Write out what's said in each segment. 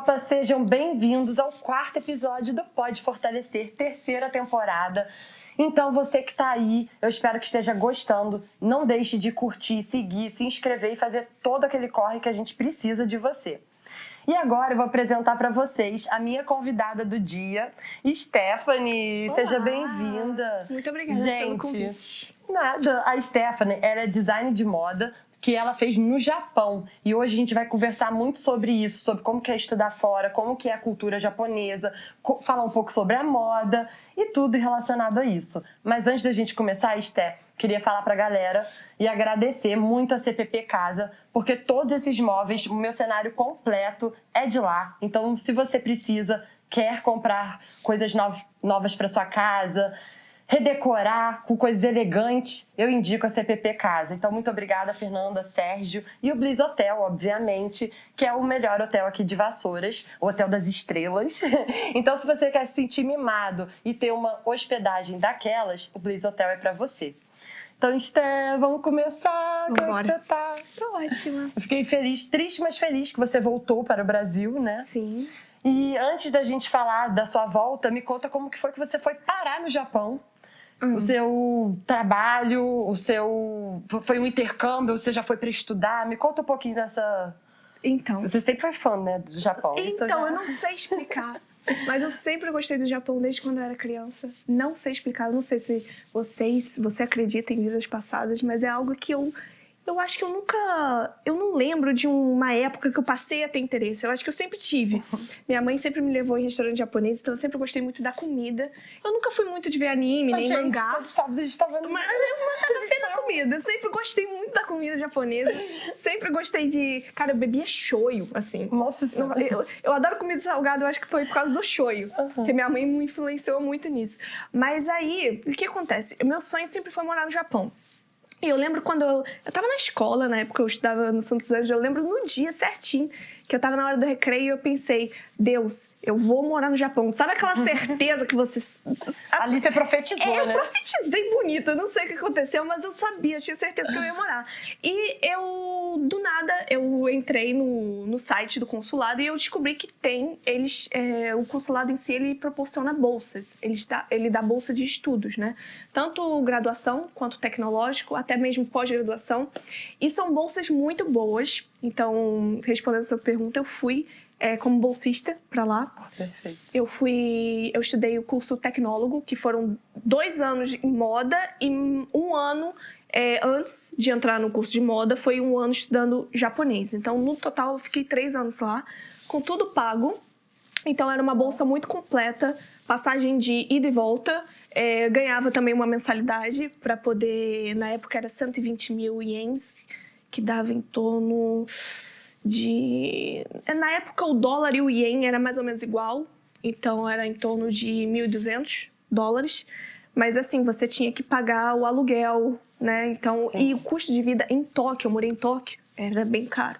tropa, sejam bem-vindos ao 4º episódio do Pode Fortalecer, 3ª temporada. Então, você que tá aí, eu espero que esteja gostando. Não deixe de curtir, seguir, se inscrever e fazer todo aquele corre que a gente precisa de você. E agora eu vou apresentar para vocês a minha convidada do dia, Stephanie. Olá. Seja bem-vinda. Muito obrigada pelo convite. Nada. A Stephanie, ela é design de moda que ela fez no Japão. E hoje a gente vai conversar muito sobre isso, sobre como que é estudar fora, como que é a cultura japonesa, falar um pouco sobre a moda e tudo relacionado a isso. Mas antes da gente começar, Steph, queria falar pra galera e agradecer muito a CPP Casa, porque todos esses móveis, o meu cenário completo é de lá. Então, se você precisa, quer comprar coisas novas para sua casa, redecorar com coisas elegantes, eu indico a CPP Casa. Então, muito obrigada, Fernanda, Sérgio e o Bliss Hotel, obviamente, que é o melhor hotel aqui de Vassouras, o Hotel das Estrelas. Então, se você quer se sentir mimado e ter uma hospedagem daquelas, o Bliss Hotel é para você. Então, Steph, vamos começar. Vambora. Como é que você tá? Tô ótima. Eu fiquei feliz, triste, mas feliz que você voltou para o Brasil, né? Sim. E antes da gente falar da sua volta, me conta como que foi que você foi parar no Japão. O seu trabalho, foi um intercâmbio, você já foi para estudar? Me conta um pouquinho dessa... Então. Você sempre foi fã, né, do Japão? Eu não sei explicar. Mas eu sempre gostei do Japão desde quando eu era criança. Não sei explicar, não sei se você acredita em vidas passadas, mas é algo que eu acho que eu não lembro de uma época que eu passei a ter interesse. Eu acho que eu sempre tive. Minha mãe sempre me levou em restaurante japonês, então eu sempre gostei muito da comida. Eu nunca fui muito de ver anime, nem mangá. Todo sábado a gente tá vendo... Mas eu matava fé na comida. Eu sempre gostei muito da comida japonesa. Sempre gostei de... Cara, eu bebia shoyu, assim. Nossa Senhora. Eu adoro comida salgada, eu acho que foi por causa do shoyu. Porque minha mãe me influenciou muito nisso. Mas aí, o que acontece? Meu sonho sempre foi morar no Japão. E eu lembro quando eu tava na escola, na época eu estudava no Santos Anjos, eu lembro no dia certinho que eu tava na hora do recreio e eu pensei, Deus, eu vou morar no Japão. Sabe aquela certeza que você... Ali você profetizou, né? Eu profetizei bonito, eu não sei o que aconteceu, mas eu sabia, eu tinha certeza que eu ia morar. E do nada, eu entrei no site do consulado e eu descobri que o consulado em si, ele proporciona bolsas. Ele dá bolsa de estudos, né? Tanto graduação quanto tecnológico, até mesmo pós-graduação. E são bolsas muito boas. Então, respondendo a sua pergunta, eu fui como bolsista para lá. Perfeito. Eu estudei o curso tecnólogo, que foram 2 anos em moda e 1 ano antes de entrar no curso de moda, foi 1 ano estudando japonês. Então, no total, eu fiquei 3 anos lá, com tudo pago. Então, era uma bolsa muito completa, passagem de ida e volta. Ganhava também uma mensalidade para poder... Na época, era 120 mil ienes, que dava em torno de... Na época, o dólar e o ien era mais ou menos igual. Então, era em torno de $1.200. Mas, assim, você tinha que pagar o aluguel, né? Então, e o custo de vida em Tóquio, eu morei em Tóquio, era bem caro.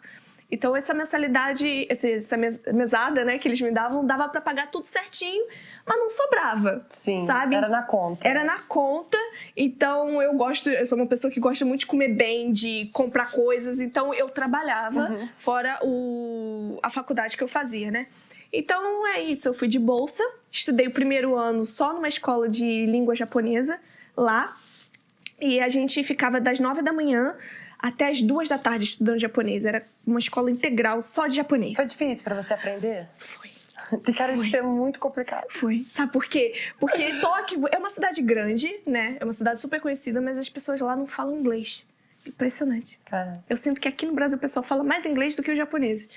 Então, essa mensalidade, essa mesada, né, que eles me davam, dava para pagar tudo certinho, mas não sobrava. Sim, sabe? Era na conta. Era na conta. Então, eu sou uma pessoa que gosta muito de comer bem, de comprar coisas. Então, eu trabalhava fora a faculdade que eu fazia, né? Então, é isso. Eu fui de bolsa, estudei o 1º ano só numa escola de língua japonesa lá. E a gente ficava das 9 da manhã até as 2 da tarde estudando japonês. Era uma escola integral só de japonês. Foi difícil pra você aprender? Foi. Tem cara de ser muito complicado. Foi. Sabe por quê? Porque Tóquio é uma cidade grande, né? É uma cidade super conhecida, mas as pessoas lá não falam inglês. Impressionante. Cara. Eu sinto que aqui no Brasil o pessoal fala mais inglês do que os japoneses.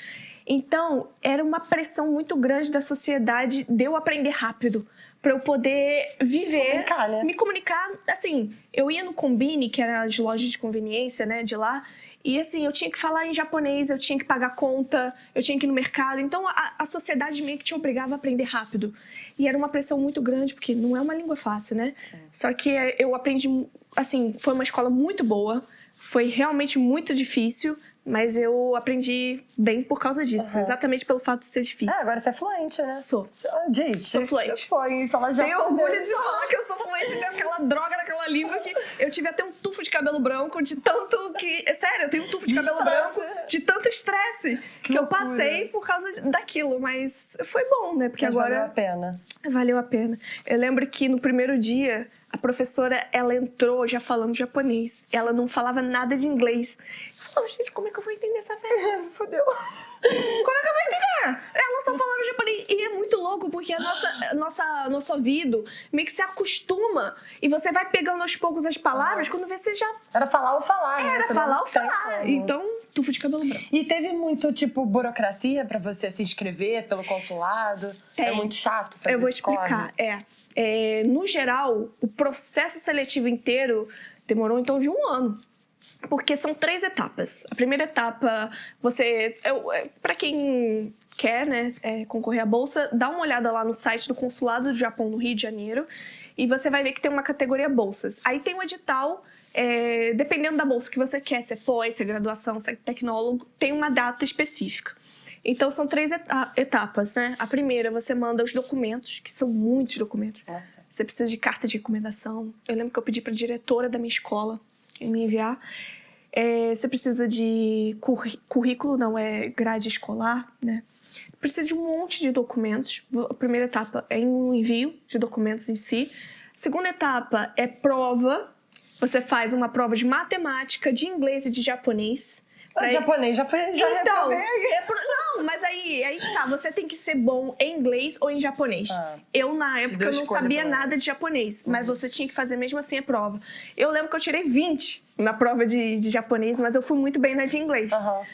Então, era uma pressão muito grande da sociedade de eu aprender rápido. Pra eu poder viver, me comunicar. Assim, eu ia no Combini, que era as lojas de conveniência, né, de lá. E assim, eu tinha que falar em japonês, eu tinha que pagar conta, eu tinha que ir no mercado. Então, a sociedade meio que te obrigava a aprender rápido. E era uma pressão muito grande, porque não é uma língua fácil, né? Sim. Só que eu aprendi, assim, foi uma escola muito boa. Foi realmente muito difícil, Mas eu aprendi bem por causa disso, exatamente pelo fato de ser difícil. Agora você é fluente, né? Sou. Gente, Sou fluente. Eu sonho em falar japonês. Tenho orgulho de falar que eu sou fluente naquela droga, naquela língua que eu tive até um tufo de cabelo branco de tanto que... Sério, eu tenho um tufo de cabelo branco de tanto estresse que eu passei por causa daquilo. Mas foi bom, né? Porque agora... Valeu a pena. Valeu a pena. Eu lembro que no primeiro dia, a professora, ela entrou já falando japonês. Ela não falava nada de inglês. Eu falava, gente, como é que eu vou entender essa velha? Fudeu. Como é que eu vou entender? Ela só falava japonês. E é muito louco, porque nosso ouvido meio que se acostuma. E você vai pegando aos poucos as palavras, quando você já... Era falar ou falar, né? Era falar ou falar. Então, tufo de cabelo branco. E teve muito, tipo, burocracia pra você se inscrever pelo consulado? Tem. É muito chato fazer Eu vou esse corre? explicar. No geral, o processo seletivo inteiro demorou em torno de 1 ano. Porque são 3 etapas. A primeira etapa, para quem quer, né, concorrer à bolsa, dá uma olhada lá no site do Consulado do Japão no Rio de Janeiro e você vai ver que tem uma categoria bolsas. Aí tem um edital, dependendo da bolsa que você quer, se é pós, se é graduação, se é tecnólogo, tem uma data específica. Então, são 3 etapas, né? A primeira, você manda os documentos, que são muitos documentos. Nossa. Você precisa de carta de recomendação. Eu lembro que eu pedi para a diretora da minha escola me enviar. Você precisa de currículo, não é grade escolar, né? Precisa de um monte de documentos. A primeira etapa é um envio de documentos em si. A segunda etapa é prova. Você faz uma prova de matemática, de inglês e de japonês. Japonês já então, reprovei. Não, mas aí tá, você tem que ser bom em inglês ou em japonês. Eu, na época, eu não sabia nada de japonês, mas você tinha que fazer mesmo assim a prova. Eu lembro que eu tirei 20 na prova de japonês, mas eu fui muito bem na de inglês.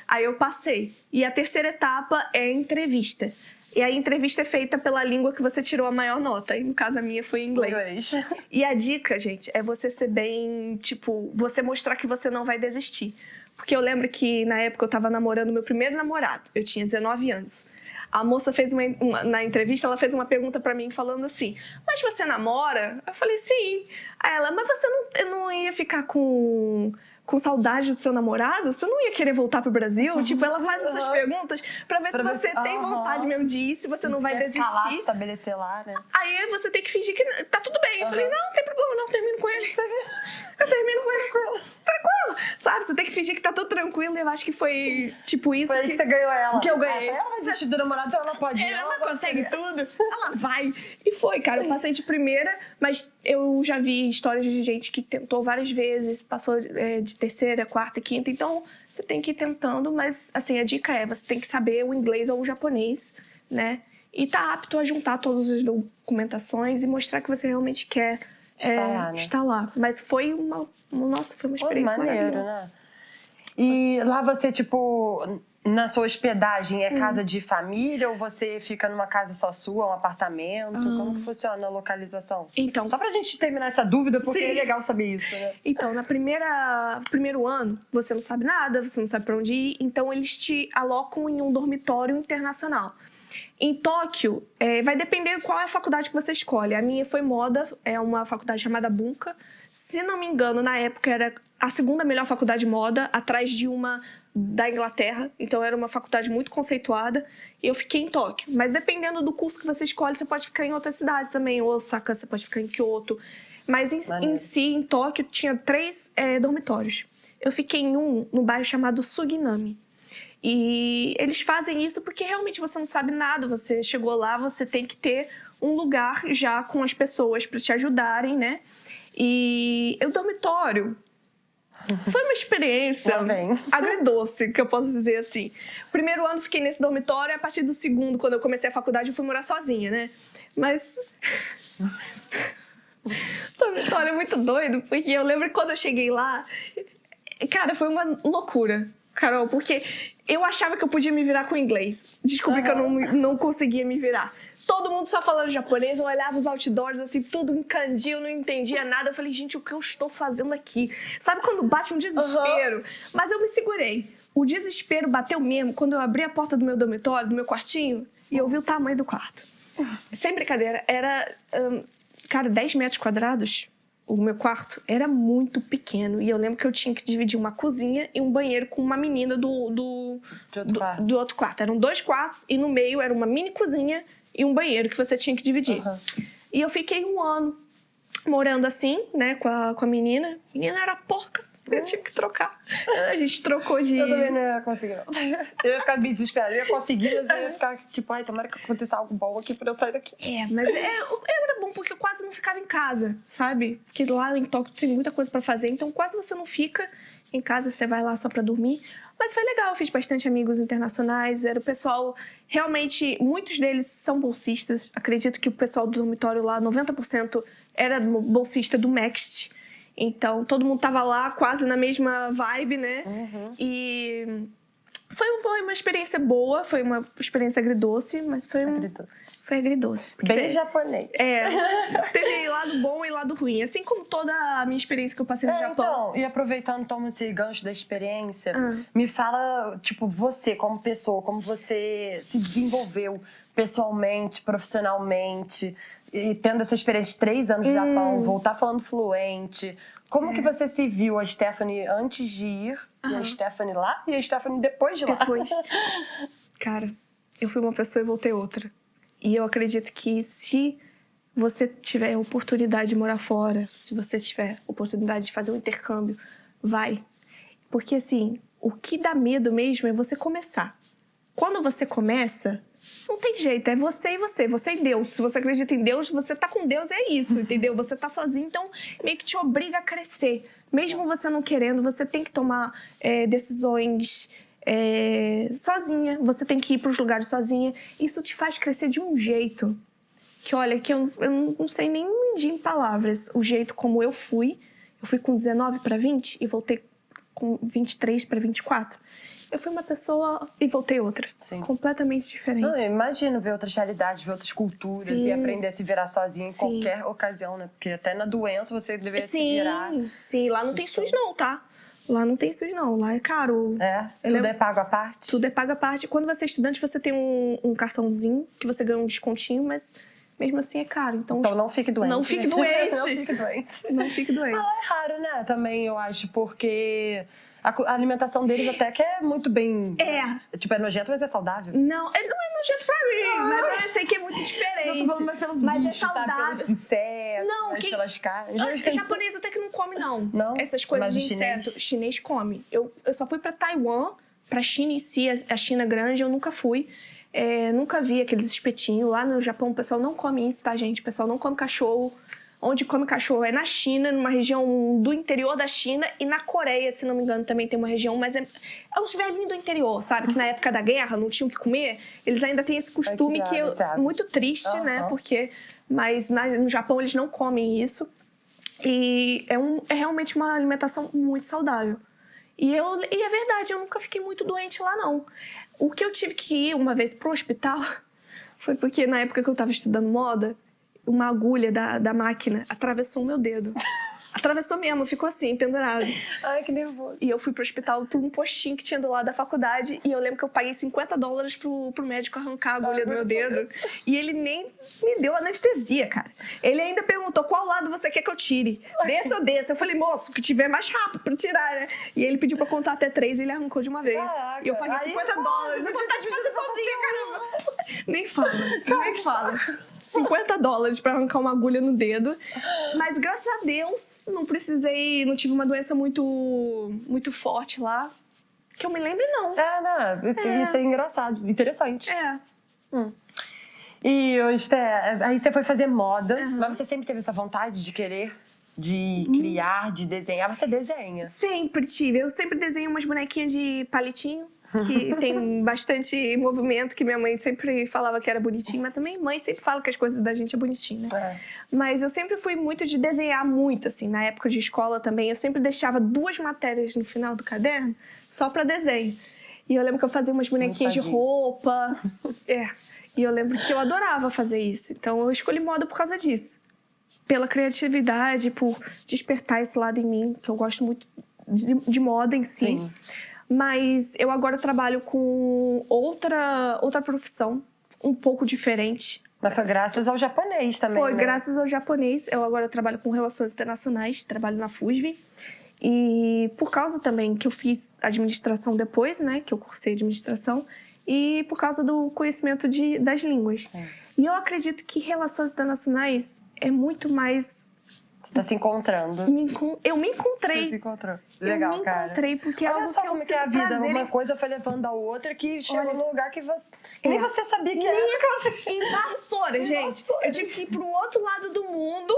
Aí eu passei. E a terceira etapa é a entrevista. E a entrevista é feita pela língua que você tirou a maior nota. E no caso, a minha foi em inglês. E a dica, gente, é você ser bem, tipo, você mostrar que você não vai desistir. Porque eu lembro que, na época, eu tava namorando meu primeiro namorado. Eu tinha 19 anos. A moça fez na entrevista, ela fez uma pergunta pra mim falando assim, mas você namora? Eu falei, sim. Aí ela, mas você não ia ficar com saudade do seu namorado? Você não ia querer voltar pro Brasil? Tipo, ela faz essas perguntas pra ver se você tem vontade mesmo de ir, se você não vai desistir. Falar, estabelecer lá, né? Aí você tem que fingir que tá tudo bem. Eu falei, não tem problema, não, termino com ele. Eu termino com ele. Tranquilo. Sabe, você tem que fingir que tá tudo tranquilo. E eu acho que foi tipo isso. Foi aí que você ganhou ela. Que eu ganhei. Ela vai desistir do namorado, então ela pode ir. Ela consegue tudo. Ela vai. E foi, cara. Eu passei de primeira, mas eu já vi histórias de gente que tentou várias vezes, passou de terceira, quarta, quinta. Então, você tem que ir tentando, mas, assim, a dica é, você tem que saber o inglês ou o japonês, né? E tá apto a juntar todas as documentações e mostrar que você realmente quer estar lá. Mas foi uma experiência maravilhosa. Né? E lá você, tipo, na sua hospedagem, é casa de família ou você fica numa casa só sua, um apartamento? Como que funciona a localização? Então, só pra gente terminar essa dúvida, porque sim, é legal saber isso, né? Então, primeiro ano, você não sabe nada, você não sabe pra onde ir, então eles te alocam em um dormitório internacional. Em Tóquio, vai depender qual é a faculdade que você escolhe. A minha foi moda, é uma faculdade chamada Bunka. Se não me engano, na época era a segunda melhor faculdade de moda, atrás de uma da Inglaterra. Então era uma faculdade muito conceituada. E eu fiquei em Tóquio. Mas dependendo do curso que você escolhe, você pode ficar em outras cidades também. Ou Osaka, você pode ficar em Kyoto. Mas em si, em Tóquio, tinha 3 dormitórios. Eu fiquei em um no bairro chamado Suginami. E eles fazem isso porque realmente você não sabe nada. Você chegou lá, você tem que ter um lugar já com as pessoas para te ajudarem, né? E o dormitório foi uma experiência agridoce, que eu posso dizer assim. Primeiro ano fiquei nesse dormitório, a partir do segundo, quando eu comecei a faculdade, eu fui morar sozinha, né? Mas o dormitório é muito doido, porque eu lembro que quando eu cheguei lá, cara, foi uma loucura, Carol, porque eu achava que eu podia me virar com inglês. Descobri que eu não conseguia me virar. Todo mundo só falando japonês, eu olhava os outdoors, assim, tudo em kanji, eu não entendia nada. Eu falei, gente, o que eu estou fazendo aqui? Sabe quando bate um desespero? Mas eu me segurei. O desespero bateu mesmo quando eu abri a porta do meu dormitório, do meu quartinho, e eu vi o tamanho do quarto. Sem brincadeira, era, cara, 10 metros quadrados. o meu quarto era muito pequeno. E eu lembro que eu tinha que dividir uma cozinha e um banheiro com uma menina do outro quarto. Eram 2 quartos e no meio era uma mini cozinha e um banheiro que você tinha que dividir. E eu fiquei 1 ano morando assim, né, com a menina. A menina era porca. Eu tive que trocar. A gente trocou de... Eu também não ia conseguir, não. Eu ia ficar bem desesperada. Eu ia conseguir, mas eu ia ficar tipo, ai, tomara que aconteça algo bom aqui pra eu sair daqui. Mas era bom porque eu quase não ficava em casa, sabe? Porque lá em Tóquio tem muita coisa pra fazer, então quase você não fica em casa, você vai lá só pra dormir. Mas foi legal, eu fiz bastante amigos internacionais, era o pessoal, realmente, muitos deles são bolsistas. Acredito que o pessoal do dormitório lá, 90% era bolsista do MEXT. Então, todo mundo tava lá quase na mesma vibe, né? E foi uma experiência boa, foi uma experiência agridoce, mas foi agridoce. Bem japonês. Teve lado bom e lado ruim, assim como toda a minha experiência que eu passei no Japão. Então, e aproveitando, toma esse gancho da experiência, me fala, tipo, você como pessoa, como você se desenvolveu pessoalmente, profissionalmente, e tendo essa experiência de 3 anos no Japão, voltar falando fluente. Como que você se viu, a Stephanie antes de ir, e a Stephanie lá, e a Stephanie depois de lá? Cara, eu fui uma pessoa e voltei outra. E eu acredito que se você tiver oportunidade de morar fora, se você tiver oportunidade de fazer um intercâmbio, vai. Porque, assim, o que dá medo mesmo é você começar. Quando você começa, não tem jeito, é você e você. Você e Deus. Se você acredita em Deus, você tá com Deus, é isso, entendeu? Você tá sozinho, então meio que te obriga a crescer. Mesmo você não querendo, você tem que tomar decisões sozinha. Você tem que ir pros lugares sozinha. Isso te faz crescer de um jeito que, olha, que eu não sei nem medir em palavras. O jeito como eu fui com 19 para 20 e voltei com 23 para 24. Eu fui uma pessoa e voltei outra. Sim. Completamente diferente. Não, eu imagino ver outras realidades, ver outras culturas. Sim. E aprender a se virar sozinha em qualquer ocasião, né? Porque até na doença você deveria se virar. Sim, lá não tem SUS não, tá? Lá não tem SUS não, lá é caro. Tudo é pago à parte? Tudo é pago à parte. Quando você é estudante, você tem um cartãozinho que você ganha um descontinho, mas mesmo assim é caro. Então não fique doente. Não fique doente. Não fique doente. Não fique doente. Mas lá é raro, né? Também, eu acho, porque a alimentação deles até que é muito bem... Tipo, é nojento, mas é saudável. Não é nojento pra mim, mas eu sei que é muito diferente. Eu tô falando mais pelos bichos, é saudável. Sabe? Pelos insetos, pelas carnes. Japonês até que não come, não. Não? Essas coisas de inseto. Chinês come. Eu só fui pra Taiwan, pra China em si, a China grande, eu nunca fui. Nunca vi aqueles espetinhos. Lá no Japão o pessoal não come isso, tá, gente? O pessoal não come cachorro. Onde come cachorro é na China, numa região do interior da China, e na Coreia, se não me engano, também tem uma região, mas é os velhinhos do interior, sabe? Que na época da guerra não tinham o que comer. Eles ainda têm esse costume que é muito triste, né? Porque, mas no Japão eles não comem isso. E é realmente uma alimentação muito saudável. E é verdade, eu nunca fiquei muito doente lá, não. O que eu tive que ir uma vez pro hospital foi porque na época que eu tava estudando moda, uma agulha da máquina atravessou o meu dedo. Atravessou mesmo, ficou assim, pendurado. Ai, que nervoso. E eu fui pro hospital por um postinho que tinha do lado da faculdade. E eu lembro que eu paguei $50 pro médico arrancar a agulha do meu dedo. E ele nem me deu anestesia, cara. Ele ainda perguntou qual lado você quer que eu tire. Desse ou desse? Eu falei, moço, que tiver mais rápido pra tirar, né? E ele pediu pra contar até 3 e ele arrancou de uma vez. Caraca. E eu paguei $50. Eu vontade de fazer sozinha, caramba. Nem fala. $50 pra arrancar uma agulha no dedo. Mas graças a Deus não tive uma doença muito forte lá. Que eu me lembre, não. Isso é engraçado, interessante. E, Esté, aí você foi fazer moda, mas você sempre teve essa vontade de querer, de criar, de desenhar? Você desenha? Sempre tive. Eu sempre desenho umas bonequinhas de palitinho. Que tem bastante movimento, que minha mãe sempre falava que era bonitinho, mas também mãe sempre fala que as coisas da gente é bonitinho, né? Mas eu sempre fui muito de desenhar muito, assim, na época de escola também. Eu sempre deixava 2 matérias no final do caderno só pra desenho. E eu lembro que eu fazia umas bonequinhas de roupa. E eu lembro que eu adorava fazer isso. Então eu escolhi moda por causa disso. Pela criatividade, por despertar esse lado em mim, que eu gosto muito de moda em si. Sim. Mas eu agora trabalho com outra profissão, um pouco diferente. Mas foi graças ao japonês também, Foi né? graças ao japonês. Eu agora trabalho com relações internacionais, trabalho na FUSV. E por causa também que eu fiz administração depois, né? Que eu cursei administração. E por causa do conhecimento das línguas. E eu acredito que relações internacionais é muito mais... Você tá se encontrando. Eu me encontrei. Você se encontrou. Legal, eu me encontrei, porque é Olha algo só que eu como sinto é a vida. prazer Uma coisa foi levando a outra que chegou num lugar que nem você sabia que era. Em Vassoura, gente. Eu tive que ir pro outro lado do mundo,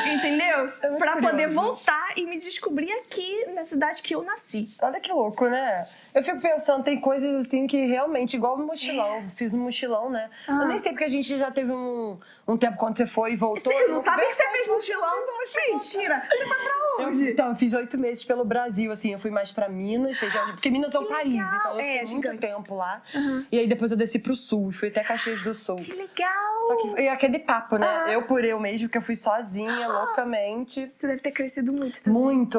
entendeu? Pra poder voltar e me descobrir aqui na cidade que eu nasci. Olha que louco, né? Eu fico pensando, tem coisas assim que realmente, igual o mochilão. Eu fiz um mochilão, né? Eu nem sei porque a gente já teve um tempo quando você foi e voltou. Você não sabia que você fez mochilão? Mentira! Você foi pra onde? Então, eu fiz 8 meses pelo Brasil, assim. Eu fui mais pra Minas, porque Minas é um país, então eu fui muito tempo lá. E aí depois eu desci pro sul, fui até Caxias do Sul. Que legal! Só que e aquele papo, né? Eu por eu mesmo, que eu fui sozinha, loucamente. Você deve ter crescido muito também. Muito.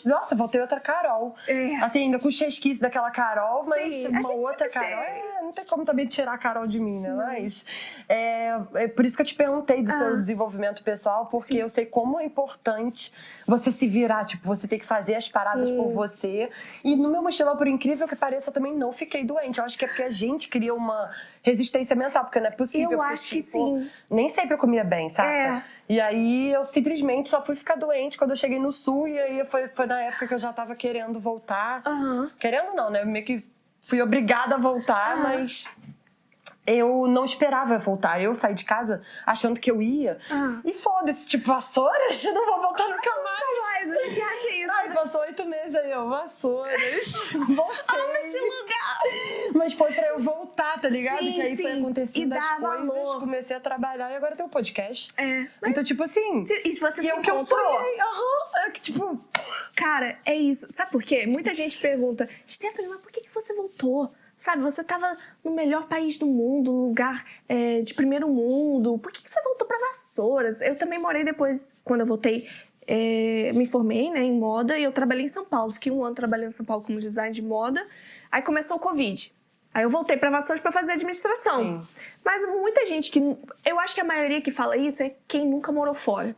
Nossa, voltei outra Carol. Assim, ainda com o chesquice daquela Carol, mas uma outra Carol. Não tem como também tirar a Carol de mim, né? Mas é por isso que eu te perguntei do seu desenvolvimento pessoal, porque eu sei como é importante você se virar, tipo, você ter que fazer as paradas por você. E no meu mochilão, por incrível que pareça, eu também não fiquei doente. Eu acho que é porque a gente cria uma resistência mental, porque não é possível. Eu acho que sim. Nem sempre eu comia bem, sabe? E aí eu simplesmente só fui ficar doente quando eu cheguei no sul, e aí foi na época que eu já tava querendo voltar. Querendo não, né? Meio que fui obrigada a voltar, mas eu não esperava voltar. Eu saí de casa achando que eu ia. E foda-se, tipo, Vassouras? Eu não vou voltar nunca mais. Mas a gente acha isso. Ai, passou 8 meses aí, ó, Vassouras. Voltei. Amo esse lugar. Mas foi pra eu voltar, tá ligado? Sim, que aí foi acontecendo e as dá coisas, valor. comecei a trabalhar e agora tem um podcast. Mas Então, tipo assim... E se você se é o que eu encontrou? sonhei. É que, tipo... Cara, é isso. Sabe por quê? Muita gente pergunta, Stephanie, mas por que você voltou? Sabe, você tava no melhor país do mundo, no lugar de primeiro mundo. Por que você voltou pra Vassouras? Eu também morei depois, quando eu voltei, me formei, né, em moda e eu trabalhei em São Paulo. Fiquei 1 ano trabalhando em São Paulo como design de moda. Aí começou o Covid. Aí eu voltei pra Vassouras pra fazer administração. Mas muita gente que... Eu acho que a maioria que fala isso é quem nunca morou fora.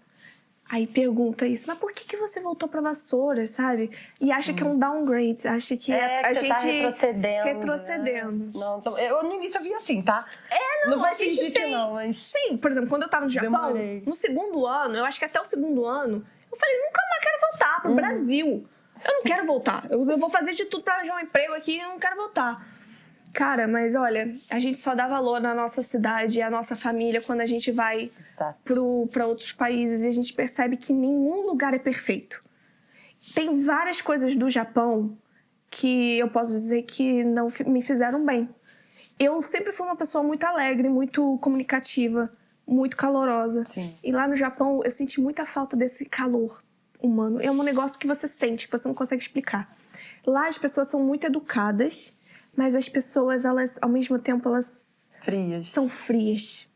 Aí pergunta isso, mas por que você voltou pra Vassouras, sabe? E acha que é um downgrade, acha que a que gente tá retrocedendo. retrocedendo. Né? Não, eu no início eu vi assim, tá? Não vou a gente fingir que não, mas... Sim, por exemplo, quando eu tava no Japão, Demorei. no segundo ano, eu acho que até o segundo ano, eu falei, nunca mais quero voltar pro Brasil. Eu não quero voltar. Eu vou fazer de tudo pra arranjar um emprego aqui e eu não quero voltar. Cara, mas olha, a gente só dá valor na nossa cidade e à nossa família quando a gente vai pra outros países e a gente percebe que nenhum lugar é perfeito. Tem várias coisas do Japão que eu posso dizer que não me fizeram bem. Eu sempre fui uma pessoa muito alegre, muito comunicativa, muito calorosa. Sim. E lá no Japão eu senti muita falta desse calor humano. É um negócio que você sente, que você não consegue explicar. Lá as pessoas são muito educadas, mas as pessoas, elas, ao mesmo tempo, elas... Frias. São frias.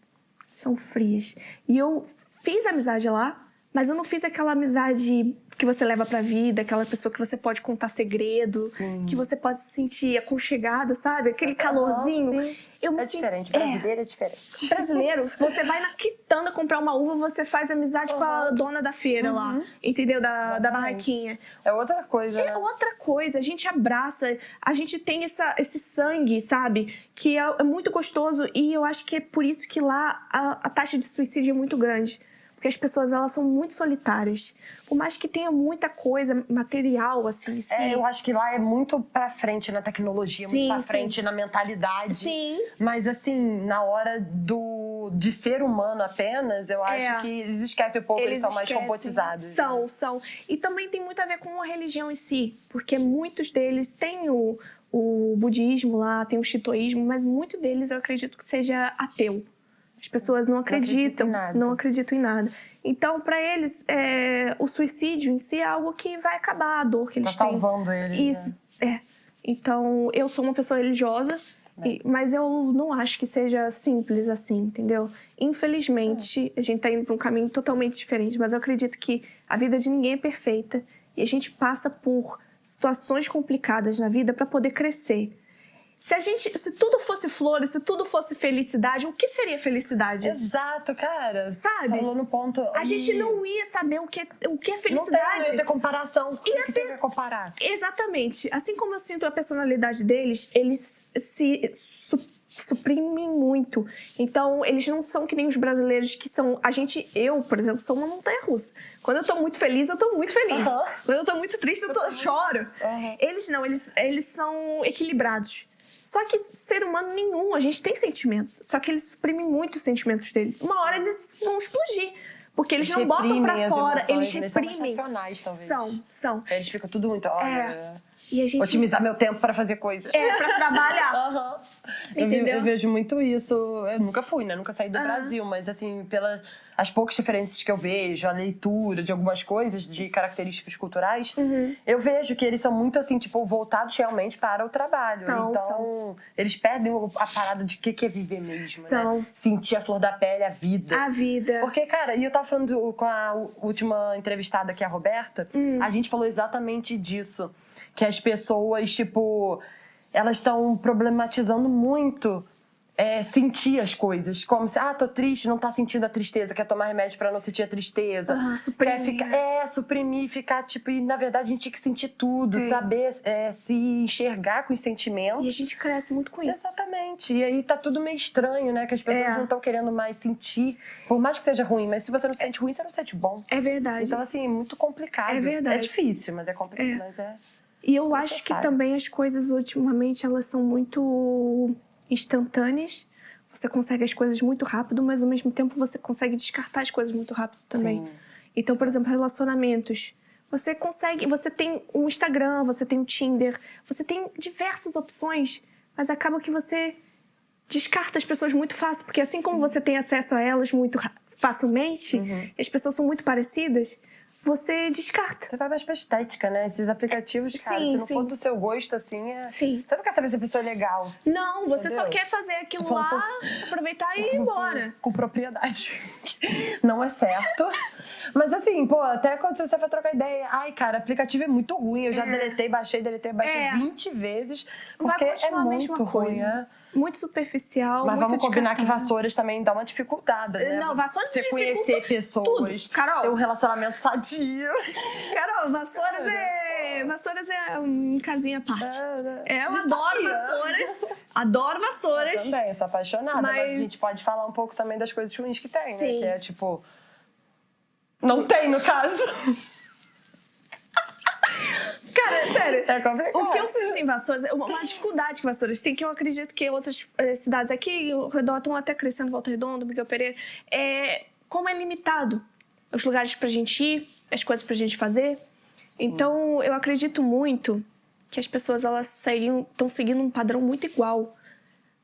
São frias. E eu fiz amizade lá, mas eu não fiz aquela amizade que você leva pra vida, aquela pessoa que você pode contar segredo, que você pode se sentir aconchegada, sabe? Aquele calorzinho. Eu me diferente, brasileiro é diferente. Brasileiro, você vai na quitanda comprar uma uva, você faz amizade com a dona da feira lá, entendeu? Da barraquinha. É outra coisa, né? É outra coisa, a gente abraça, a gente tem esse sangue, sabe? Que é muito gostoso e eu acho que é por isso que lá a taxa de suicídio é muito grande. Porque as pessoas, elas são muito solitárias. Por mais que tenha muita coisa material, assim. Eu acho que lá é muito pra frente na tecnologia, muito pra frente na mentalidade. Sim. Mas, assim, na hora de ser humano apenas, eu acho que eles esquecem um pouco, eles são mais robotizados. São. E também tem muito a ver com a religião em si. Porque muitos deles têm o budismo lá, tem o shintoísmo, mas muito deles eu acredito que seja ateu. As pessoas não acreditam em nada. Então, para eles, o suicídio em si é algo que vai acabar a dor que eles têm. Tá salvando eles. Isso, Então, eu sou uma pessoa religiosa, mas eu não acho que seja simples assim, entendeu? Infelizmente, a gente tá indo para um caminho totalmente diferente, mas eu acredito que a vida de ninguém é perfeita e a gente passa por situações complicadas na vida para poder crescer. Se tudo fosse flores, se tudo fosse felicidade, o que seria felicidade? Exato, cara. Sabe? Falou no ponto. A gente não ia saber o que é felicidade. Não ia ter comparação. O que você quer comparar? Exatamente. Assim como eu sinto a personalidade deles, eles se suprimem muito. Então, eles não são que nem os brasileiros que são... Eu, por exemplo, sou uma montanha-russa. Quando eu tô muito feliz, eu tô muito feliz. Quando eu tô muito triste, eu choro. Eles não, eles são equilibrados. Só que ser humano nenhum, a gente tem sentimentos. Só que eles suprimem muito os sentimentos deles. Uma hora eles vão explodir. Porque eles não botam pra fora, eles reprimem. São talvez. São. Eles ficam tudo muito... E a gente... Otimizar meu tempo para fazer coisa. Pra trabalhar. Entendeu? Eu vejo muito isso. Eu nunca fui, né? Nunca saí do Brasil. Mas, assim, as poucas referências que eu vejo, a leitura de algumas coisas, de características culturais, eu vejo que eles são muito, assim, tipo, voltados realmente para o trabalho. Então, eles perdem a parada de o que é viver mesmo, né? Sentir a flor da pele, a vida. A vida. Porque, cara, e eu tava falando com a última entrevistada aqui, a Roberta, a gente falou exatamente disso. Que as pessoas, tipo, elas estão problematizando muito sentir as coisas. Como se, tô triste, não tá sentindo a tristeza, quer tomar remédio pra não sentir a tristeza. Suprimir. Quer suprimir, ficar, tipo... E, na verdade, a gente tinha que sentir tudo, saber se enxergar com os sentimentos. E a gente cresce muito com isso. Exatamente. E aí tá tudo meio estranho, né? Que as pessoas não estão querendo mais sentir. Por mais que seja ruim, mas se você não sente ruim, você não sente bom. É verdade. Então, assim, muito complicado. É verdade. É difícil, mas é complicado. Mas E eu acho que também as coisas, ultimamente, elas são muito instantâneas. Você consegue as coisas muito rápido, mas ao mesmo tempo você consegue descartar as coisas muito rápido também. Sim. Então, por exemplo, relacionamentos. Você tem um Instagram, você tem um Tinder, você tem diversas opções, mas acaba que você descarta as pessoas muito fácil, porque assim como você tem acesso a elas muito facilmente, e as pessoas são muito parecidas, você descarta. Você vai mais pra estética, né? Esses aplicativos, cara, se não for do seu gosto, assim... Você não quer saber se a pessoa é legal. Não, você só quer fazer aquilo lá, aproveitar e ir embora. Com propriedade. Não é certo. Mas assim, até quando você vai trocar ideia... Ai, cara, aplicativo é muito ruim. Eu já baixei 20 vezes. Porque é muito ruim, né? Muito superficial, mas muito vamos combinar que vassouras também dá uma dificuldade, né? Não, vassouras você conhecer pessoas, tudo. Carol, ter um relacionamento sadio. Carol, vassouras é um casinha à parte. Eu adoro vassouras. Adoro vassouras. Eu também, sou apaixonada. Mas a gente pode falar um pouco também das coisas ruins que tem, né? Que é tipo... Não tem, no caso. Cara, sério. É complicado. O que eu sinto em Vassouras é uma dificuldade que Vassouras tem, que eu acredito que outras cidades aqui, ao redor, estão até crescendo, Volta Redonda, Miguel Pereira, como é limitado os lugares pra gente ir, as coisas pra gente fazer. Sim. Então, eu acredito muito que as pessoas estão seguindo um padrão muito igual.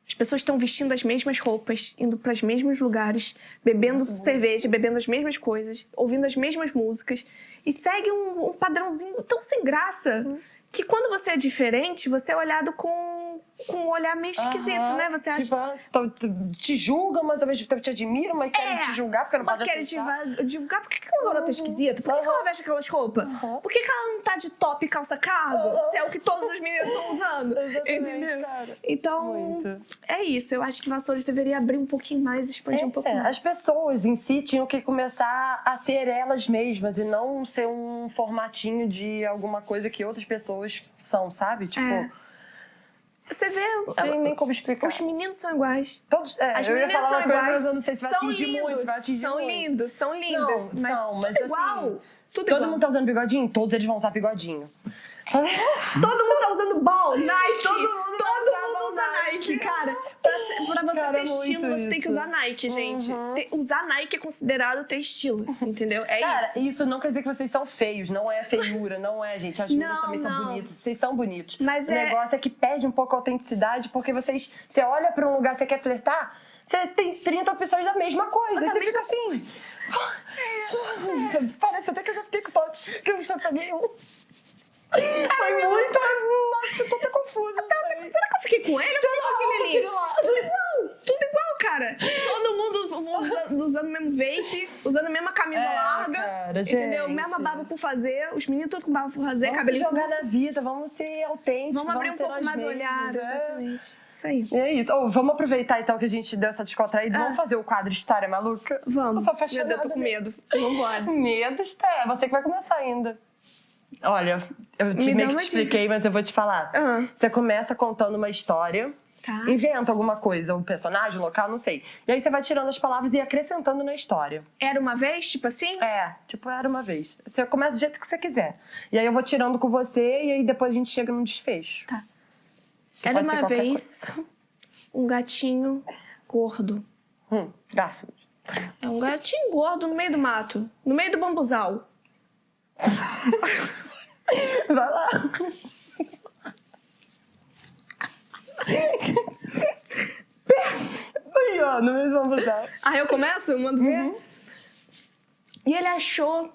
As pessoas estão vestindo as mesmas roupas, indo para os mesmos lugares, bebendo cerveja, bebendo as mesmas coisas, ouvindo as mesmas músicas. E segue um padrãozinho tão sem graça que quando você é diferente, você é olhado com um olhar meio esquisito, né? Você acha... Tipo, te julgam, mas ao mesmo tempo te admiram, mas querem te julgar porque não pode aceitar. Querem te julgar. Por que aquela garota é esquisita? Por que ela veste aquelas roupas? Por que ela não tá de top e calça cargo? Se é o que todas as meninas estão usando. Entendeu? Cara. Então, é isso. Eu acho que Vassouras deveria abrir um pouquinho mais, expandir um pouco mais. As pessoas em si tinham que começar a ser elas mesmas e não ser um formatinho de alguma coisa que outras pessoas são, sabe? Tipo... Você vê... Nem como explicar. Os meninos são iguais. Todos, as meninas são iguais. Mas eu não sei se vai atingir muito. Vai atingir são muito. lindos, são lindos. Não, mas tudo igual. Assim, tudo todo igual. mundo tá usando bigodinho? Todos eles vão usar bigodinho. Todo mundo tá usando ball, Nike. Todo mundo usa Nike, cara. Pra você ter estilo, você tem que usar Nike, gente. Usar Nike é considerado ter estilo, entendeu? Cara, isso. Isso não quer dizer que vocês são feios. Não é feiura, não é, gente. As meninas também são bonitas. Vocês são bonitos. Mas o negócio é que perde um pouco a autenticidade, porque você olha pra um lugar, você quer flertar, você tem 30 opções da mesma coisa. E você fica assim... Parece até que eu já fiquei com tote, que eu já peguei um... Foi muito, mas acho que eu tô até confusa. Será que eu fiquei com ele? Eu fiquei com aquele ali. Tudo igual, cara. Todo mundo usando o mesmo vape, usando a mesma camisa larga. Cara, galera, gente. Entendeu? Mesma barba por fazer, os meninos tudo com barba por fazer, Vamos cabelinho se jogar curto. na vida, vamos ser autênticos. Vamos abrir um ser pouco nós mais o mesmos, olhar, né? exatamente. Isso aí. E é isso. Vamos aproveitar então que a gente deu essa descontraída. Vamos fazer o quadro História Maluca? Vamos. Eu sou apaixonada. Meu Deus, eu tô com medo. Vambora. Medo, Esté. Você que vai começar ainda. Olha, eu Me meio dá que uma te expliquei, mas eu vou te falar. Você começa contando uma história, Tá. inventa alguma coisa, um personagem, um local, não sei. E aí você vai tirando as palavras e acrescentando na história. Era uma vez, tipo assim? Tipo, era uma vez. Você começa do jeito que você quiser. E aí eu vou tirando com você e aí depois a gente chega num desfecho. Tá. Que Era pode ser uma qualquer vez um gatinho gordo. Garfield. É um gatinho gordo no meio do mato. No meio do bambuzal. Vai lá. Aí, ó, no mesmo bambuzal. Aí eu começo, eu mando ver. E ele achou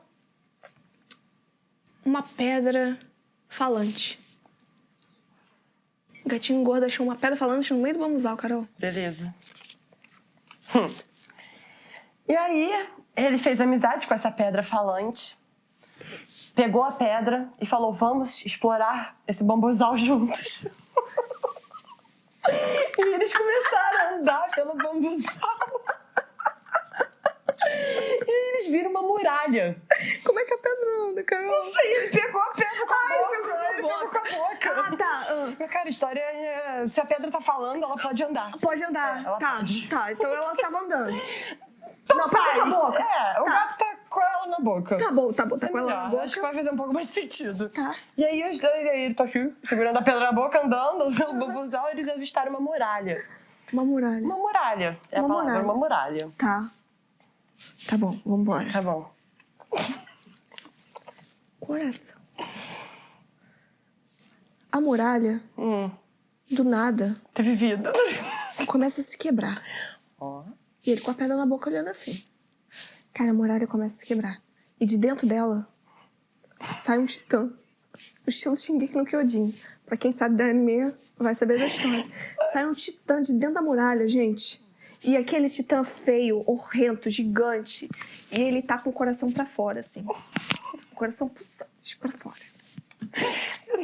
uma pedra falante. O gatinho gordo achou uma pedra falante no meio do bambuzal, Carol. Beleza. E aí, ele fez amizade com essa pedra falante, pegou a pedra e falou, vamos explorar esse bambuzal juntos. E eles começaram a andar pelo bambuzal. E aí eles viram uma muralha. Como é que a pedra anda, Carol? Não sei, ele pegou a pedra com a boca. ele pegou com a boca. Ah, tá. Mas, cara, a história é... Se a pedra tá falando, ela pode andar. Pode andar. Ela Tá, pode. tá. Então ela tava andando. Não, pegou com a boca. O gato tá com ela na boca. Tá bom, tá com ela na boca. Acho que vai fazer um pouco mais sentido. Tá. E aí, os dois, ele tá aqui, segurando a pedra na boca, andando pelo bambuzal, eles avistaram uma muralha. Uma muralha. Uma muralha. É Uma a palavra, muralha. uma muralha. Tá. Tá bom, vambora. Tá bom. Coração. A muralha, do nada, Teve vida. começa a se quebrar. Ó. E ele com a pedra na boca olhando assim. Cara, a muralha começa a se quebrar. E de dentro dela sai um titã. O estilo Shingeki no Kyojin. Pra quem sabe da anime, vai saber da história. Sai um titã de dentro da muralha, gente. E aquele titã feio, horrendo, gigante. E ele tá com o coração pra fora, assim. O coração pulsante pra fora.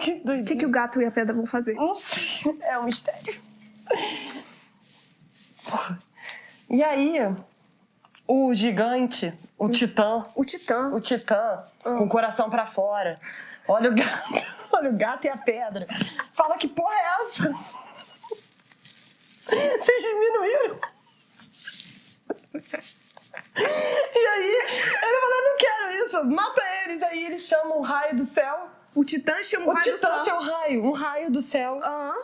Que doido. O que o gato e a pedra vão fazer? Não sei. É um mistério. Porra. E aí, o gigante, o titã, O titã. com o coração pra fora, olha o gato e a pedra. Fala, que porra é essa? Vocês diminuíram? E aí, ele fala, eu não quero isso, mata eles. Aí eles chamam um raio do céu. O titã chama o O raio do titã céu. chama um raio do céu. Aham.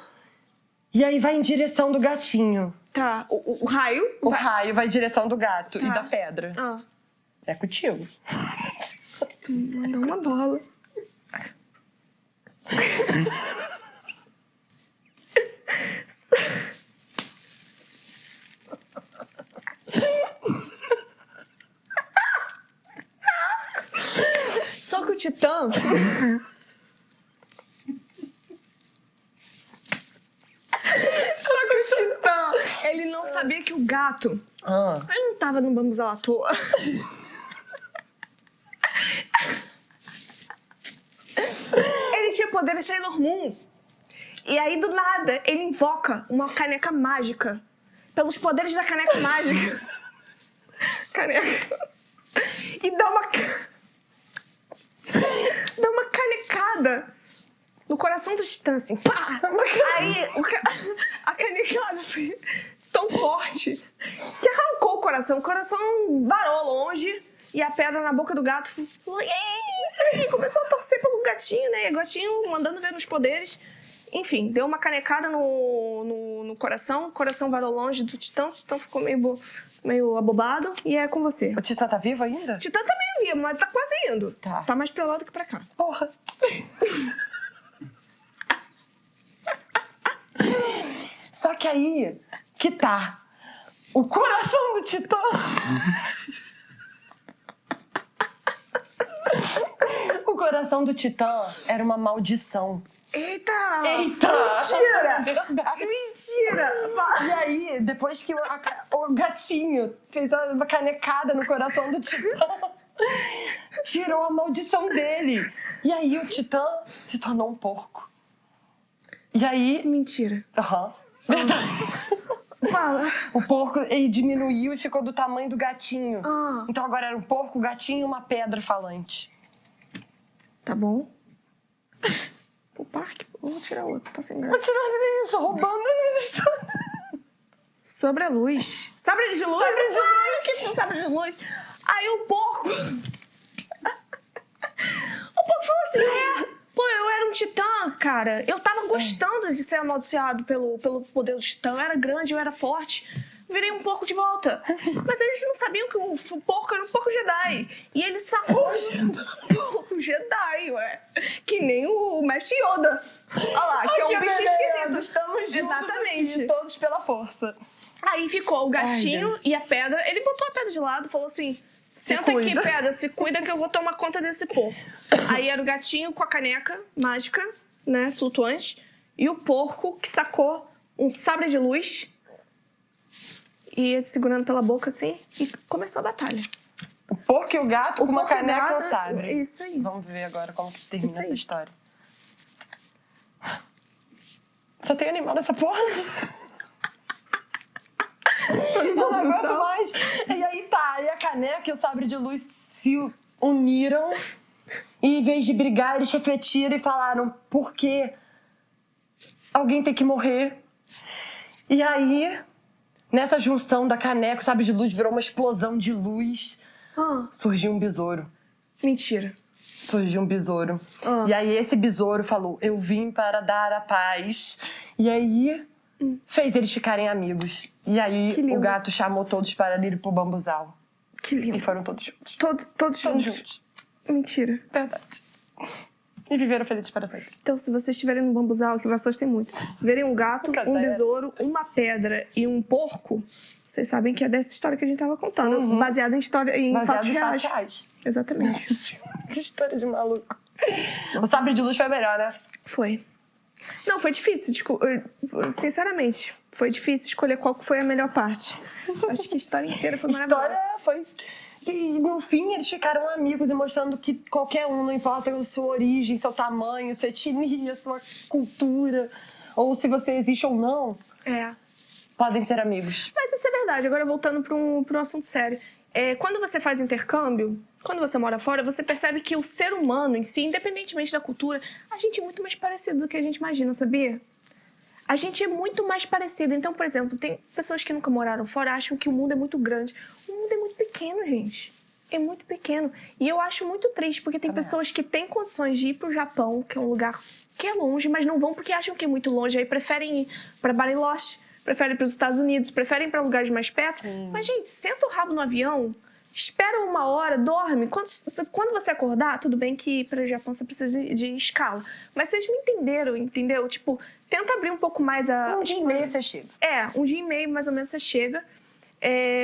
E aí vai em direção do gatinho. Tá. O raio. O raio vai em direção do gato e Tá. da pedra. Ah. É contigo. Tu me mandou uma bola. Só que o titã... Só que o titã, ele não sabia que o gato... Ele não tava no bambuzal à toa. Ele tinha poder de Sailor Moon. E aí, do nada, ele invoca uma caneca mágica. Pelos poderes da caneca mágica. Caneca. E dá uma canecada no coração do titã, assim. Pá! Aí, a canecada foi tão forte que arrancou o coração. O coração varou longe. E a pedra na boca do gato falou, isso aí, começou a torcer pelo gatinho, né? E o gatinho mandando ver nos poderes. Enfim, deu uma canecada no coração. O coração varou longe do titã. O titã ficou meio abobado. E é com você. O titã tá vivo ainda? O titã tá meio vivo, mas tá quase indo. Tá. Tá mais pra lá do que pra cá. Porra. Só que aí, que tá o coração do titã. O coração do titã era uma maldição. Eita! Mentira! Mentira! Mentira! E aí, depois que o gatinho fez uma canecada no coração do titã, tirou a maldição dele. E aí o Titã se tornou um porco. E aí... Mentira. Aham. Verdade. Fala. O porco, ele diminuiu e ficou do tamanho do gatinho. Ah. Então agora era um porco, um gatinho e uma pedra falante. Tá bom. O parque, eu vou tirar outro, tá sem graça. Vou tirar isso, roubando a minha história. Sobre a luz. Sabre de luz? Sabre de Ai, que foi sabre de luz? Aí o porco... O porco falou assim, pô, eu era um titã, cara. Eu tava gostando de ser amaldiçoado pelo poder do titã. Eu era grande, eu era forte. Virei um porco de volta. Mas eles não sabiam que o porco era um porco Jedi. E ele sacou um porco Jedi, ué. Que nem o Mestre Yoda. Olha lá, que é um bicho esquisito. Estamos juntos. Exatamente. Aqui, todos pela força. Aí ficou o gatinho e a pedra. Ele botou a pedra de lado e falou assim... Senta aqui, pedra, se cuida que eu vou tomar conta desse porco. Aí era o gatinho com a caneca mágica, né, flutuante. E o porco que sacou um sabre de luz... E segurando pela boca assim, e começou a batalha. O porco e o gato com uma porco e o caneca gato, ou sabre. isso aí. Vamos ver agora como que termina Isso aí. essa história. Só tem animal nessa porra. Não aguento mais. E aí tá, e a caneca e o sabre de luz se uniram. E em vez de brigar, eles refletiram e falaram, por que alguém tem que morrer? E aí... Nessa junção da caneca, o sabre de luz virou uma explosão de luz. Surgiu um besouro. Mentira. Surgiu um besouro. E aí esse besouro falou, eu vim para dar a paz. E aí fez eles ficarem amigos. E aí o gato chamou todos para ir pro bambuzal. Que lindo. E foram todos juntos. Todos juntos. Mentira. Verdade. E viveram felizes para sempre. Então, se vocês estiverem no bambuzal, que Vassouras tem muito, verem um gato, um besouro, uma pedra e um porco, vocês sabem que é dessa história que a gente estava contando. Baseada em história, em fatos reais. Exatamente. Nossa, que história de maluco. O sabre de luz foi melhor, né? Foi. Não, foi difícil. Sinceramente, foi difícil escolher qual foi a melhor parte. Acho que a história inteira foi maravilhosa. A história foi... E no fim eles ficaram amigos e mostrando que qualquer um, não importa a sua origem, seu tamanho, sua etnia, sua cultura, ou se você existe ou não, podem ser amigos. Mas isso é verdade. Agora voltando para um assunto sério. Quando você faz intercâmbio, quando você mora fora, você percebe que o ser humano em si, independentemente da cultura, a gente é muito mais parecido do que a gente imagina, sabia? A gente é muito mais parecido. Então, por exemplo, tem pessoas que nunca moraram fora acham que o mundo é muito grande. O mundo é muito pequeno, gente. É muito pequeno. E eu acho muito triste, porque tem pessoas que têm condições de ir pro Japão, que é um lugar que é longe, mas não vão porque acham que é muito longe. Aí preferem ir para Bariloche, preferem ir para os Estados Unidos, preferem ir para lugares mais perto. Mas, gente, senta o rabo no avião, espera 1 hora, dorme. Quando você acordar, tudo bem que para o Japão você precisa de escala. Mas vocês me entenderam, entendeu? Tipo, tenta abrir um pouco mais a... 1 dia e meio você chega. 1 dia e meio mais ou menos você chega.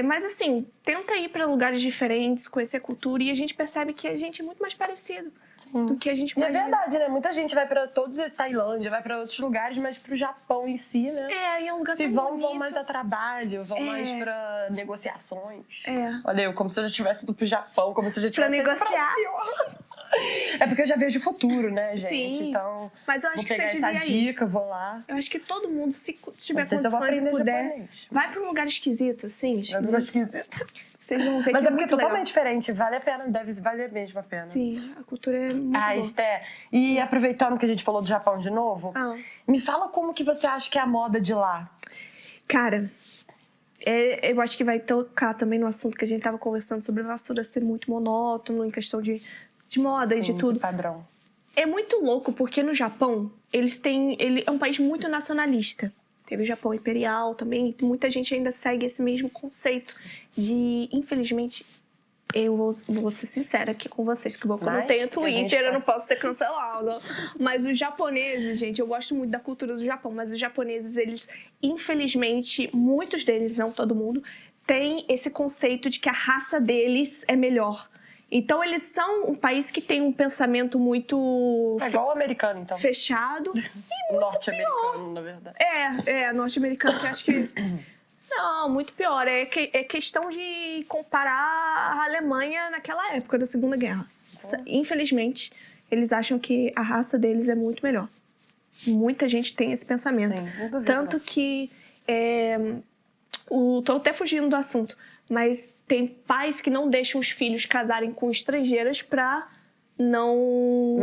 Mas assim, tenta ir para lugares diferentes, conhecer a cultura, e a gente percebe que a gente é muito mais parecido do que a gente imagina. E é verdade, né? Muita gente vai pra todos Tailândia, vai pra outros lugares, mas pro Japão em si, né? E é um lugar Se tão vão bonito. mais a trabalho, vão mais pra negociações. É. Olha, eu como se eu já tivesse ido pro Japão, como se eu já tivesse Pra ido negociar. Brasil. É porque eu já vejo o futuro, né, gente? Sim. Então, Mas eu acho vou que pegar você essa devia ir. dica, vou lá. Eu acho que todo mundo, se tiver Não sei se eu vou condições e aprender puder, japonês. vai pra um lugar esquisito, assim. Mas eu acho esquisito. Vocês vão ver Mas que é porque é muito totalmente legal. diferente. Vale a pena, deve valer mesmo a pena. Sim, a cultura é muito boa. Esté. E aproveitando que a gente falou do Japão de novo, me fala como que você acha que é a moda de lá. Cara, eu acho que vai tocar também no assunto que a gente tava conversando sobre a vassoura ser muito monótono em questão de moda e de tudo. Padrão. É muito louco, porque no Japão, ele é um país muito nacionalista. Teve o Japão Imperial também, e muita gente ainda segue esse mesmo conceito de, infelizmente, eu vou ser sincera aqui com vocês, que como eu não tenho Twitter, eu não posso ser cancelada. Mas os japoneses, gente, eu gosto muito da cultura do Japão, mas os japoneses, eles, infelizmente, muitos deles, não todo mundo, têm esse conceito de que a raça deles é melhor. Então, eles são um país que tem um pensamento muito... É igual o americano, então. Fechado. Norte-americano, na verdade. Norte-americano, que eu acho que... Não, muito pior. É questão de comparar a Alemanha naquela época da Segunda Guerra. Infelizmente, eles acham que a raça deles é muito melhor. Muita gente tem esse pensamento. Sim, não duvido, Tanto não. que... tô até fugindo do assunto, mas tem pais que não deixam os filhos casarem com estrangeiras pra não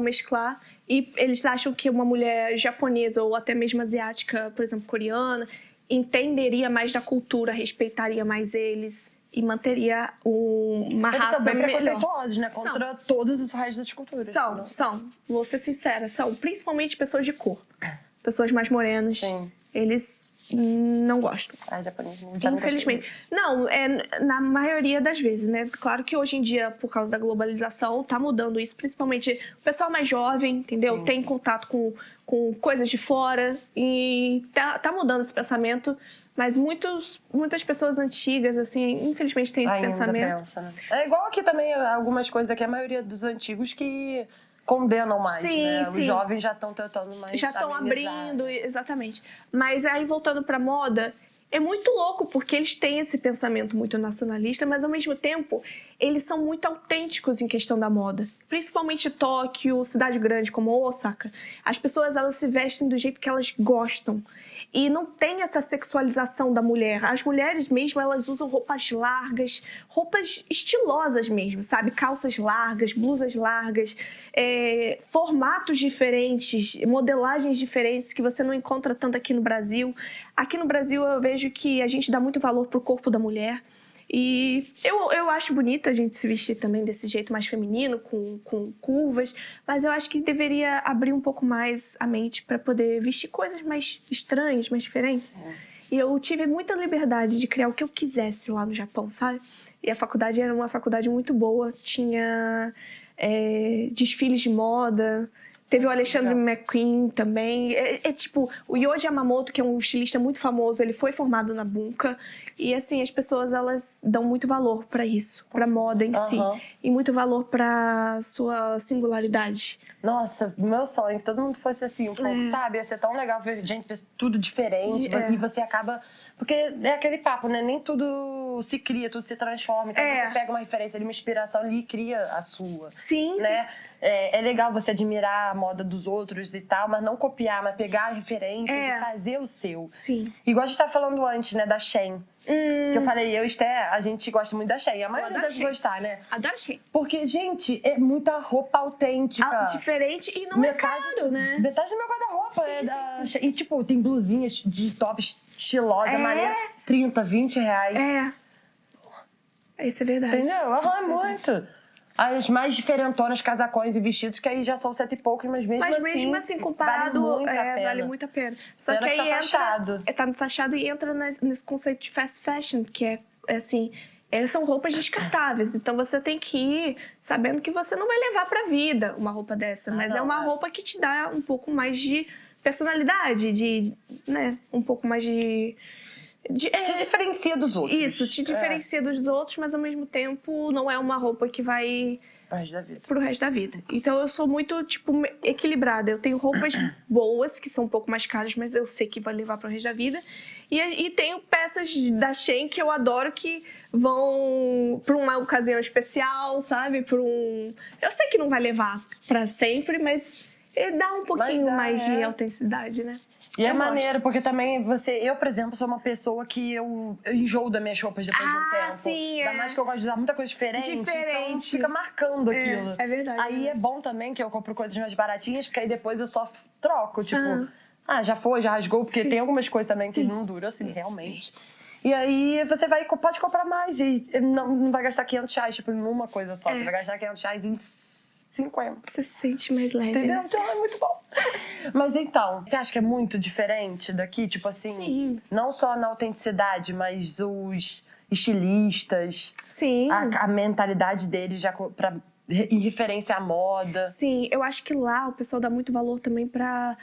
mesclar. E eles acham que uma mulher japonesa ou até mesmo asiática, por exemplo, coreana, entenderia mais da cultura, respeitaria mais eles e manteria uma Eles raça são bem melhor. preconceituosos, né? Contra todas as restos das culturas. São. Vou ser sincera, são principalmente pessoas de cor. Pessoas mais morenas. Sim. Eles não gostam. Japonês não Infelizmente. Não, na maioria das vezes, né? Claro que hoje em dia, por causa da globalização, tá mudando isso. Principalmente o pessoal mais jovem, entendeu? Sim. Tem contato com coisas de fora e tá mudando esse pensamento. Mas muitas pessoas antigas, assim, infelizmente têm esse ainda pensamento. pensa, né? É igual aqui também, algumas coisas aqui, a maioria dos antigos que condenam mais, né? Os jovens já estão tentando mais já estão amenizar, abrindo, né? exatamente. Mas aí, voltando pra moda, é muito louco, porque eles têm esse pensamento muito nacionalista, mas ao mesmo tempo, eles são muito autênticos em questão da moda. Principalmente Tóquio, cidade grande como Osaka. As pessoas, elas se vestem do jeito que elas gostam. E não tem essa sexualização da mulher. As mulheres mesmo, elas usam roupas largas, roupas estilosas mesmo, sabe? Calças largas, blusas largas, formatos diferentes, modelagens diferentes que você não encontra tanto aqui no Brasil. Aqui no Brasil eu vejo que a gente dá muito valor pro corpo da mulher. E eu acho bonito a gente se vestir também desse jeito mais feminino, com curvas, mas eu acho que deveria abrir um pouco mais a mente para poder vestir coisas mais estranhas, mais diferentes. E eu tive muita liberdade de criar o que eu quisesse lá no Japão, sabe? E a faculdade era uma faculdade muito boa, tinha desfiles de moda. Teve o Alexandre McQueen também. Tipo, o Yohji Yamamoto, que é um estilista muito famoso, ele foi formado na Bunka. E, assim, as pessoas, elas dão muito valor pra isso, pra moda em si. E muito valor pra sua singularidade. Nossa, meu sonho é que todo mundo fosse assim um pouco, sabe? Ia ser tão legal ver gente tudo diferente. E você acaba... Porque é aquele papo, né? Nem tudo se cria, tudo se transforma. Então você pega uma referência ali, uma inspiração ali e cria a sua. Sim, né? sim. É legal você admirar a moda dos outros e tal, mas não copiar, mas pegar a referência e fazer o seu. Sim. Igual a gente tava falando antes, né? Da Shein. Que eu falei, eu e Esté, a gente gosta muito da Shein. A maioria deve gostar, né? Adoro Shein. Porque, gente, é muita roupa autêntica. Diferente e não é caro, né? Metade do meu guarda-roupa é da Shein. E, tipo, tem blusinhas de top estilosa, maneira, 30, 20 reais. Isso é verdade. Entendeu? É muito. As mais diferentonas, casacões e vestidos, que aí já são 7 e poucos, mas mesmo assim comparado, vale muito a pena. Vale muito a pena. Só Pena que aí tá taxado. tá taxado e entra nesse conceito de fast fashion, que é assim, são roupas descartáveis. Então você tem que ir sabendo que você não vai levar pra vida uma roupa dessa, mas é uma roupa que te dá um pouco mais de personalidade, né? Um pouco mais de... Te diferencia dos outros. Isso, te diferencia dos outros, mas ao mesmo tempo não é uma roupa que vai pro resto da vida. Então eu sou muito, tipo, equilibrada. Eu tenho roupas boas, que são um pouco mais caras, mas eu sei que vai levar pro resto da vida. E tenho peças da Shein que eu adoro, que vão pra uma ocasião especial, sabe? Eu sei que não vai levar pra sempre, mas dá um pouquinho mais de autenticidade, né? E é maneiro, porque também eu, por exemplo, sou uma pessoa que eu enjoo das minhas roupas depois de um tempo. Sim, Ainda mais que eu gosto de usar muita coisa diferente. Então fica marcando aquilo. É verdade. Aí é bom também que eu compro coisas mais baratinhas, porque aí depois eu só troco. Tipo, já foi, já rasgou, porque tem algumas coisas também que não duram, assim, realmente. E aí você pode comprar mais e não vai gastar 500 reais, tipo, numa coisa só. Você vai gastar 500 reais em 50. Você se sente mais leve. Entendeu? Né? Então é muito bom. Mas então, você acha que é muito diferente daqui? Tipo assim, Sim. Não só na autenticidade, mas os estilistas. Sim. A mentalidade deles já em referência à moda. Sim, eu acho que lá o pessoal dá muito valor também pra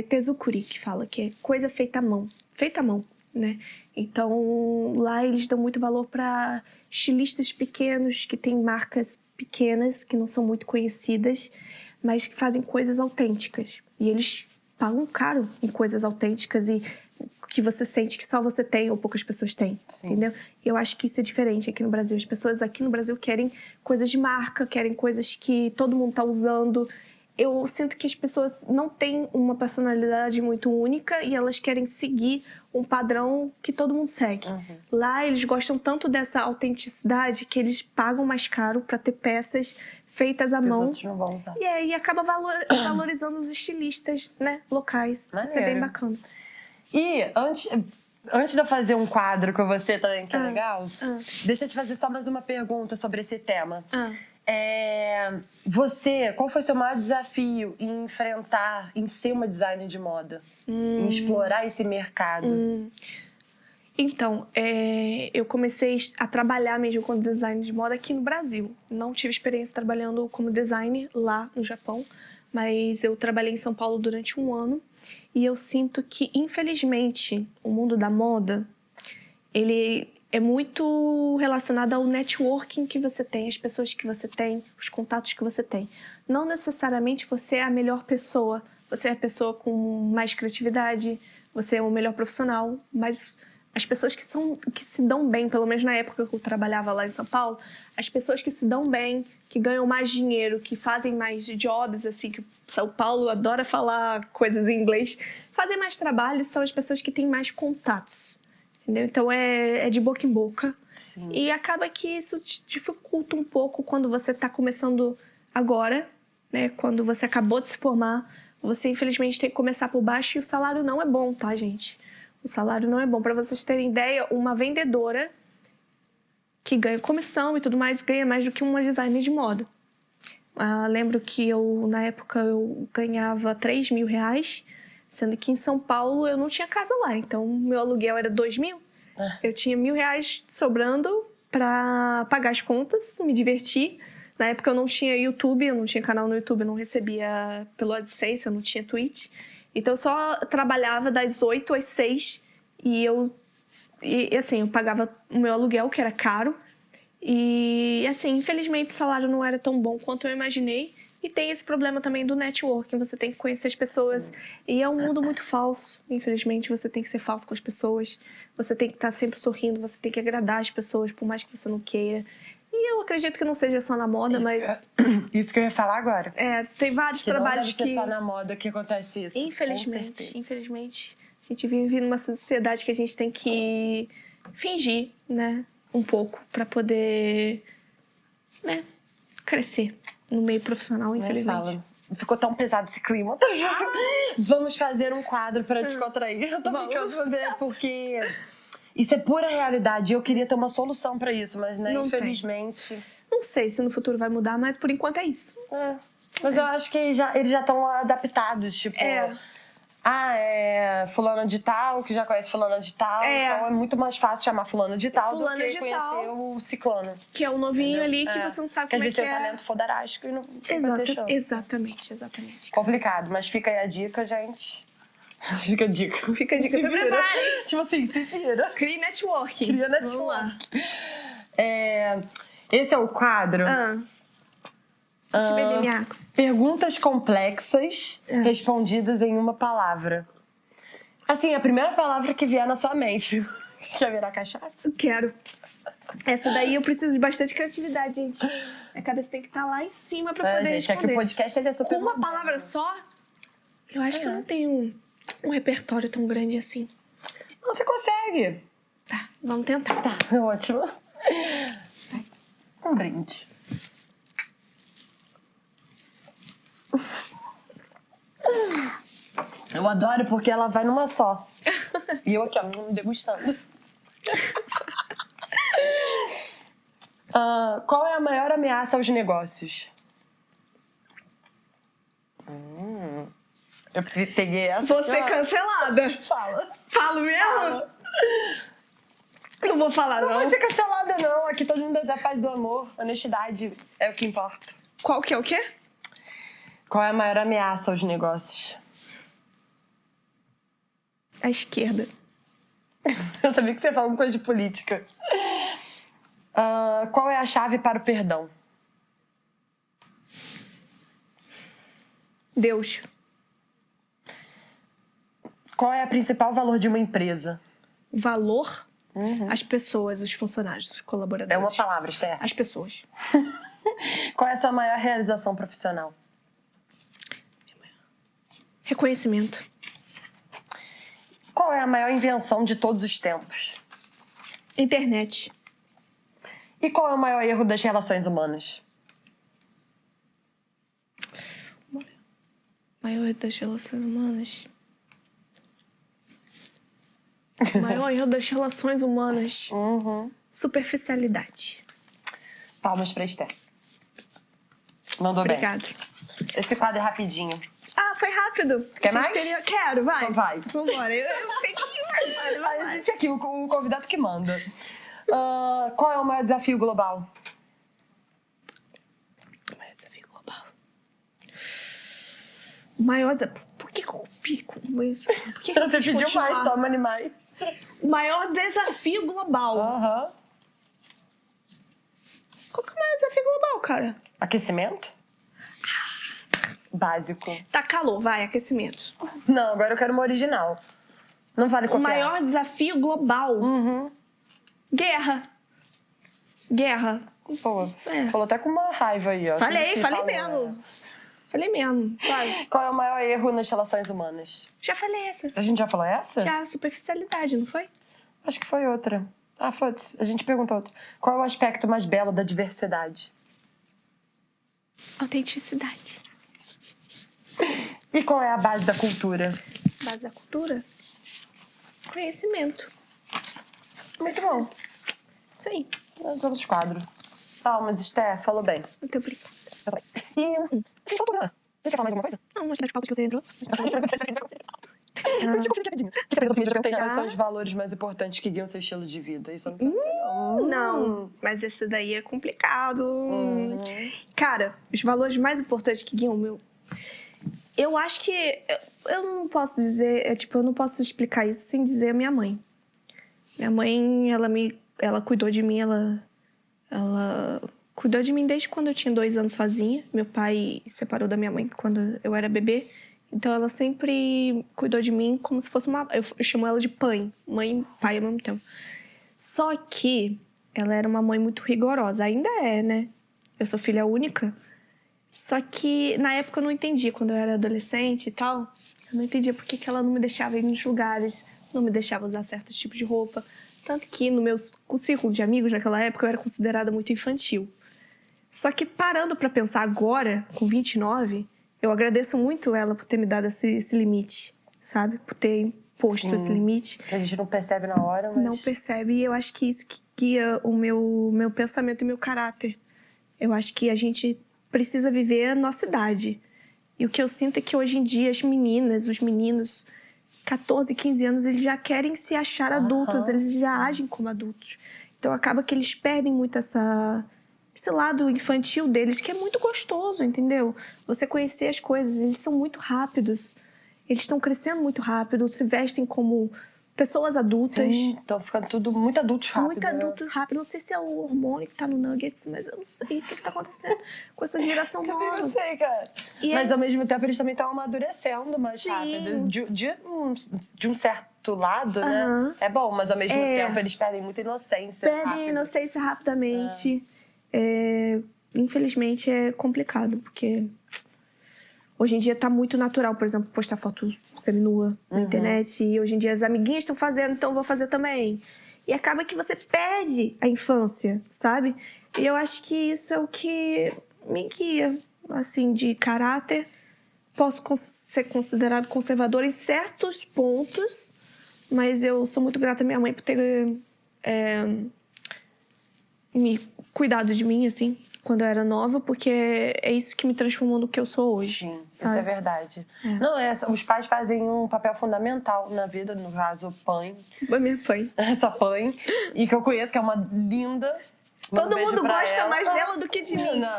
tezukuri, que fala, que é coisa feita à mão. Feita à mão, né? Então, lá eles dão muito valor pra estilistas pequenos que têm marcas pequenas, que não são muito conhecidas, mas que fazem coisas autênticas. E eles pagam caro em coisas autênticas e que você sente que só você tem ou poucas pessoas têm, entendeu? Eu acho que isso é diferente aqui no Brasil. As pessoas aqui no Brasil querem coisas de marca, querem coisas que todo mundo tá usando. Eu sinto que as pessoas não têm uma personalidade muito única e elas querem seguir um padrão que todo mundo segue. Lá eles gostam tanto dessa autenticidade que eles pagam mais caro para ter peças feitas à mão. Os outros não vão usar. E aí acaba valorizando os estilistas, né, locais. Isso é bem bacana. E antes de eu fazer um quadro com você também, que é legal, deixa eu te fazer só mais uma pergunta sobre esse tema. Qual foi o seu maior desafio em enfrentar, em ser uma designer de moda? Em explorar esse mercado? Então, eu comecei a trabalhar mesmo com design de moda aqui no Brasil. Não tive experiência trabalhando como designer lá no Japão, mas eu trabalhei em São Paulo durante 1 ano. E eu sinto que, infelizmente, o mundo da moda, ele é muito relacionado ao networking que você tem, as pessoas que você tem, os contatos que você tem. Não necessariamente você é a melhor pessoa, você é a pessoa com mais criatividade, você é o melhor profissional, mas as pessoas que se dão bem, pelo menos na época que eu trabalhava lá em São Paulo, as pessoas que se dão bem, que ganham mais dinheiro, que fazem mais jobs, assim, que São Paulo adora falar coisas em inglês, fazem mais trabalho, são as pessoas que têm mais contatos, entendeu? Então é de boca em boca. Sim. E acaba que isso te dificulta um pouco quando você está começando agora, né? Quando você acabou de se formar, você infelizmente tem que começar por baixo e o salário não é bom, tá, gente? O salário não é bom. Para vocês terem ideia, uma vendedora que ganha comissão e tudo mais, ganha mais do que uma designer de moda. Lembro que na época, eu ganhava R$3.000, sendo que em São Paulo eu não tinha casa lá. Então, meu aluguel era R$2.000. Eu tinha R$1.000 sobrando para pagar as contas, me divertir. Na época eu não tinha YouTube, eu não tinha canal no YouTube, eu não recebia pelo AdSense, eu não tinha Twitch. Então, eu só trabalhava das 8 às 6 e assim, eu pagava o meu aluguel, que era caro. E, assim, infelizmente, o salário não era tão bom quanto eu imaginei. E tem esse problema também do networking, você tem que conhecer as pessoas. E é um mundo muito falso, infelizmente, você tem que ser falso com as pessoas. Você tem que estar sempre sorrindo, você tem que agradar as pessoas, por mais que você não queira. E eu acredito que não seja só na moda, Isso que eu ia falar agora. Tem vários trabalhos que... Não deve ser só na moda que acontece isso. Infelizmente. A gente vive numa sociedade que a gente tem que fingir, né? Um pouco, pra poder, né? Crescer no meio profissional, infelizmente. Ficou tão pesado esse clima. Vamos fazer um quadro pra descontrair. Eu tô brincando fazer porque... Isso é pura realidade. Eu queria ter uma solução pra isso, mas, né, infelizmente... Não sei se no futuro vai mudar, mas por enquanto é isso. Mas eu acho que eles já estão adaptados, tipo... fulana de tal, que já conhece fulana de tal. Então é muito mais fácil chamar fulana de tal do que conhecer o ciclano. Que é o novinho ali que você não sabe como é que é. Às vezes tem um talento fodarástico e não vai ter chance. Exatamente. Complicado, mas fica aí a dica, gente. Fica a dica. Se prepare. Tipo assim, se vira. Cria networking. Vamos lá. Esse é o quadro. Deixa eu beber minha água. Perguntas complexas respondidas em uma palavra. Assim, a primeira palavra que vier na sua mente. Quer virar cachaça? Quero. Essa daí eu preciso de bastante criatividade, gente. A cabeça tem que estar lá em cima pra poder responder. É que o podcast ele é super com uma palavra só, eu acho que eu não tenho um repertório tão grande assim. Você consegue. Tá, vamos tentar. Tá, ótimo. Um brinde. Eu adoro porque ela vai numa só. E eu aqui, ó, degustando. Qual é a maior ameaça aos negócios? Eu peguei essa. Vou ser cancelada. Fala. Falo mesmo? Não vou falar, não. Não vai ser cancelada, não. Aqui todo mundo é da paz do amor. Honestidade é o que importa. Qual que é o quê? Qual é a maior ameaça aos negócios? A esquerda. Eu sabia que você ia falar alguma coisa de política. Qual é a chave para o perdão? Deus. Qual é o principal valor de uma empresa? O valor, as pessoas, os funcionários, os colaboradores. É uma palavra, Esther. As pessoas. Qual é a sua maior realização profissional? Reconhecimento. Qual é a maior invenção de todos os tempos? Internet. E qual é o maior erro das relações humanas? Maior erro das relações humanas. Maior erro das relações humanas. Superficialidade. Palmas pra Esther. Mandou Obrigada. bem. Esse quadro é rapidinho. Ah, foi rápido. Quer mais? Quero, vai. Então vai. Vambora. Eu tenho que ir. A gente aqui, o convidado que manda. Qual é o maior desafio global? O maior desafio global. O maior desafio... Por que eu pico isso? Por que Você pediu mais, toma animais. O maior desafio global. Aham. Qual que é o maior desafio global, cara? Aquecimento? Básico. Tá calor, vai, aquecimento. Não, agora eu quero uma original. Não vale O copiar. maior desafio global. Guerra. Guerra. Pô, É. falou até com uma raiva aí, ó. Falei Falou, mesmo. Falei mesmo. Vai. Qual é o maior erro nas relações humanas? Já falei essa. A gente já falou essa? Já, superficialidade, não foi? Acho que foi outra. Ah, foda-se. A gente perguntou outra. Qual é o aspecto mais belo da diversidade? Autenticidade. E qual é a base da cultura? Base da cultura? Conhecimento. Muito bom. Sim. Nós vamos quadro. Palmas, Esther. Falou bem. Muito obrigada. E... A gente faltou, né? A gente quer falar mais alguma coisa? Não, nós bate-papo que você entrou. Deixa eu conferir rapidinho. Que também eu perguntei Já? quais são os valores mais importantes que guiam seu estilo de vida. Isso eu não perguntei, não. Não, mas esse daí é complicado. Cara, os valores mais importantes que guiam o meu... Eu acho que... Eu não posso dizer... eu não posso explicar isso sem dizer a minha mãe. Minha mãe, ela cuidou de mim, ela cuidou de mim desde quando eu tinha 2 anos sozinha. Meu pai se separou da minha mãe quando eu era bebê. Então, ela sempre cuidou de mim como se fosse uma... Eu chamo ela de mãe e pai ao mesmo tempo. Só que ela era uma mãe muito rigorosa. Ainda é, né? Eu sou filha única. Só que, na época, eu não entendia. Quando eu era adolescente e tal, eu não entendia por que ela não me deixava ir nos lugares, não me deixava usar certos tipos de roupa. Tanto que, no meu círculo de amigos, naquela época, eu era considerada muito infantil. Só que, parando pra pensar agora, com 29... Eu agradeço muito ela por ter me dado esse limite, sabe? Por ter imposto esse limite. Que a gente não percebe na hora, mas... Não percebe. E eu acho que isso que guia o meu pensamento e meu caráter. Eu acho que a gente precisa viver a nossa idade. E o que eu sinto é que hoje em dia as meninas, os meninos, 14, 15 anos, eles já querem se achar adultos. Eles já agem como adultos. Então acaba que eles perdem muito esse lado infantil deles, que é muito gostoso, entendeu? Você conhecer as coisas, eles são muito rápidos. Eles estão crescendo muito rápido, se vestem como pessoas adultas. Sim, estão ficando tudo muito adultos rápido. Muito adultos rápido. Não sei se é o hormônio que tá no Nuggets, mas eu não sei o que tá acontecendo com essa geração nova. Eu não sei, cara. Mas ao mesmo tempo eles também estão amadurecendo mais rápido. De um certo lado, né? É bom, mas ao mesmo tempo eles perdem muita inocência. Perdem a inocência rapidamente. Infelizmente é complicado, porque hoje em dia tá muito natural, por exemplo, postar foto seminua na internet, e hoje em dia as amiguinhas estão fazendo, então eu vou fazer também. E acaba que você perde a infância, sabe? E eu acho que isso é o que me guia, assim, de caráter. Posso ser considerado conservador em certos pontos, mas eu sou muito grata à minha mãe por ter me cuidado de mim, assim, quando eu era nova, porque é isso que me transformou no que eu sou hoje. Sim, sabe? isso é verdade. Não, os pais fazem um papel fundamental na vida, no caso, mãe. A minha mãe. Sua mãe. E que eu conheço, que é uma linda. Manda um Todo beijo mundo pra gosta ela. mais dela do que de mim. Não.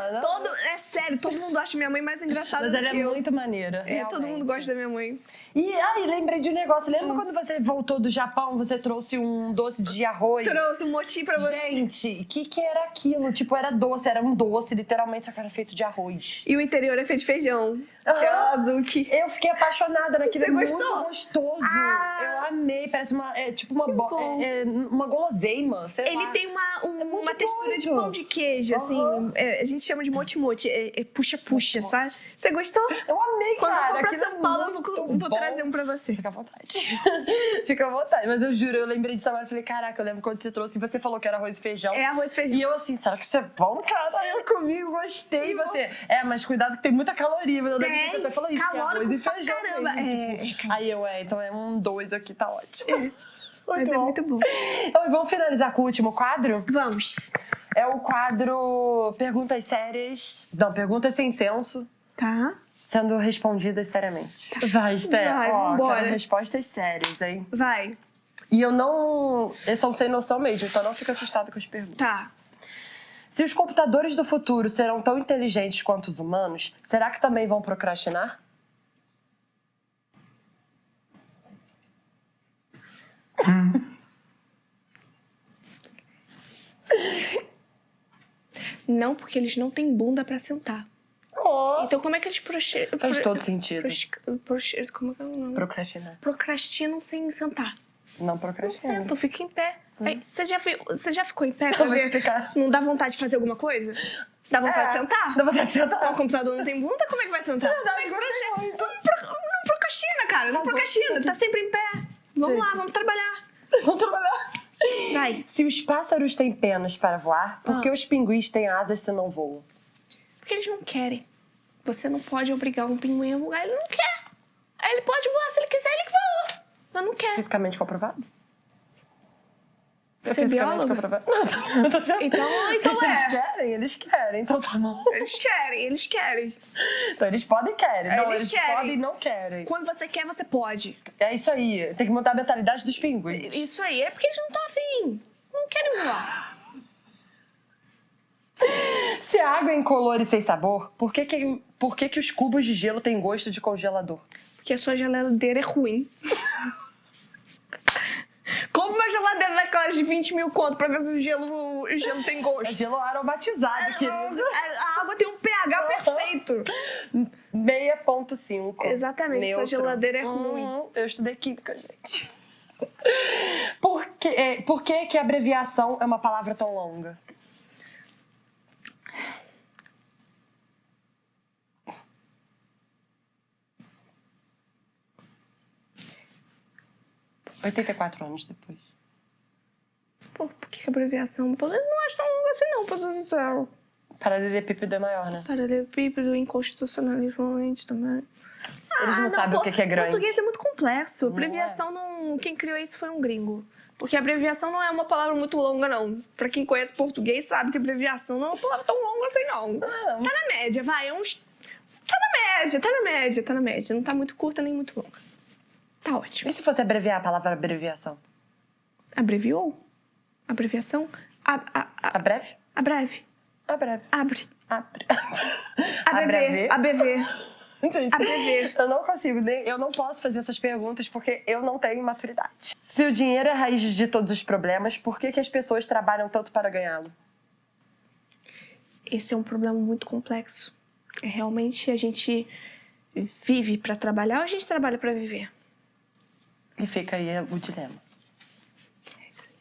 É sério, todo mundo acha minha mãe mais engraçada Mas do ela que é eu. muito maneira, Todo mundo gosta da minha mãe. E aí, lembrei de um negócio. Lembra quando você voltou do Japão, você trouxe um doce de arroz? Trouxe um motim pra você. Gente, o que era aquilo? Tipo, era um doce, literalmente, só que era feito de arroz. E o interior é feito de feijão. Que é o azul que... Eu fiquei apaixonada naquilo, Você gostou? muito gostoso. Ah! Eu amei, parece tipo uma, bom. uma guloseima, sei lá. Ele tem uma muito textura de doido. pão de queijo, assim. A gente chama de mochi-mochi. É puxa-puxa, sabe? Você gostou? Eu amei, Quando cara. eu for pra aquilo São Paulo, eu muito vou bom. trazer um pra você. Fica à vontade. Fica à vontade. Mas eu juro, eu lembrei disso agora. Eu falei, caraca, eu lembro quando você trouxe e você falou que era arroz e feijão. É arroz e feijão. E eu assim, será que isso é bom, cara? Eu comi, gostei. E você, mas cuidado que tem muita caloria. Mas eu lembro que você até falou isso, que é arroz e pra feijão caramba. mesmo. Tipo. Aí então é 2 aqui, tá ótimo. Mas é muito bom. Então, vamos finalizar com o último quadro? Vamos. É o quadro Perguntas Sérias. Não, Perguntas Sem Senso. Tá. Sendo respondidas seriamente. Vai, Esté. Vai, Ó, vambora. quero respostas sérias, hein? Vai. E eu não... Eles são sem noção mesmo, então não fica assustado com as perguntas. Tá. Se os computadores do futuro serão tão inteligentes quanto os humanos, será que também vão procrastinar? Não, porque eles não têm bunda pra sentar. Oh. Então, como é que eles Faz todo sentido. como é que é o nome? Procrastinar. Procrastinam sem sentar. Não Não procrastina. sentam, ficam em pé. Aí, você já ficou em pé Eu pra vou ver? explicar. Não dá vontade de fazer alguma coisa? Dá vontade de sentar? Dá vontade de sentar. O computador não tem bunda, como é que vai sentar? Verdade, gostei muito. Não procrastina, cara. Não procrastina. Tá sempre em pé. Vamos lá, vamos trabalhar. Vamos trabalhar. Vai. Se os pássaros têm penas para voar, por que os pinguins têm asas se não voam? Porque eles não querem. Você não pode obrigar um pinguim a voar. Ele não quer. Aí ele pode voar. Se ele quiser, ele voa. Mas não quer. Fisicamente comprovado? Você é biólogo? Não, tô já... Então Se é. eles querem, então tá bom. Eles querem. Então eles podem e querem. Não, Eles eles querem. podem e não querem. Quando você quer, você pode. É isso aí. Tem que mudar a mentalidade dos pinguins. Isso aí. É porque eles não estão afim. Não querem voar. Se a água é incolor e sem sabor, por que os cubos de gelo têm gosto de congelador? Porque a sua geladeira é ruim. Compre uma geladeira daquelas de 20 mil conto pra ver se o gelo tem É gosto. gelo aromatizado, querido. A água tem um pH perfeito. 6,5. Exatamente, Neutro. sua geladeira é ruim. Eu estudei química, gente. Por que a abreviação é uma palavra tão longa? – 84 anos depois. Pô, por que a abreviação não acho tão longa assim não, pra ser sincero. Paralelepípedo é maior, né? Paralelepípedo, inconstitucionalismo também. Eles não sabem o que é grande. Português é muito complexo. Não Abreviação não... Quem criou isso foi um gringo. Porque abreviação não é uma palavra muito longa, não. Pra quem conhece português, sabe que abreviação não é uma palavra tão longa assim, não. Tá na média, vai. Tá na média. Não tá muito curta nem muito longa. Tá ótimo. E se fosse abreviar a palavra abreviação? Abreviou? Abreviação? Abreve? Abreve. Abreve. Abre. Abreve. ABV. Gente, ABV. eu não posso fazer essas perguntas porque eu não tenho maturidade. Se o dinheiro é a raiz de todos os problemas, por que as pessoas trabalham tanto para ganhá-lo? Esse é um problema muito complexo. Realmente a gente vive para trabalhar ou a gente trabalha para viver? E fica aí o dilema. É isso aí,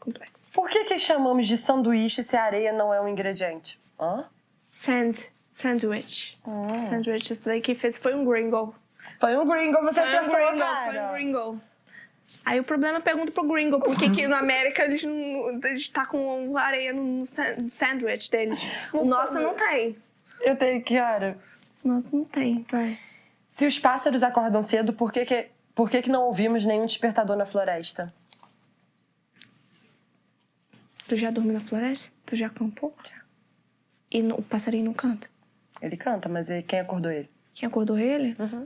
complexo. Por que chamamos de sanduíche se a areia não é um ingrediente? Hã? Sandwich. Sandwich, isso daí que fez foi um gringo. Foi um gringo, você acertou, cara. Foi um gringo. Aí o problema pergunta pro gringo, por que na América eles tacam areia no sandwich deles. O nosso não tem. Eu tenho que, cara... O nosso não tem, vai. Se os pássaros acordam cedo, por que não ouvimos nenhum despertador na floresta? Tu já dormiu na floresta? Tu já acampou? Já. E o passarinho não canta? Ele canta, mas quem acordou ele? Quem acordou ele? Uhum.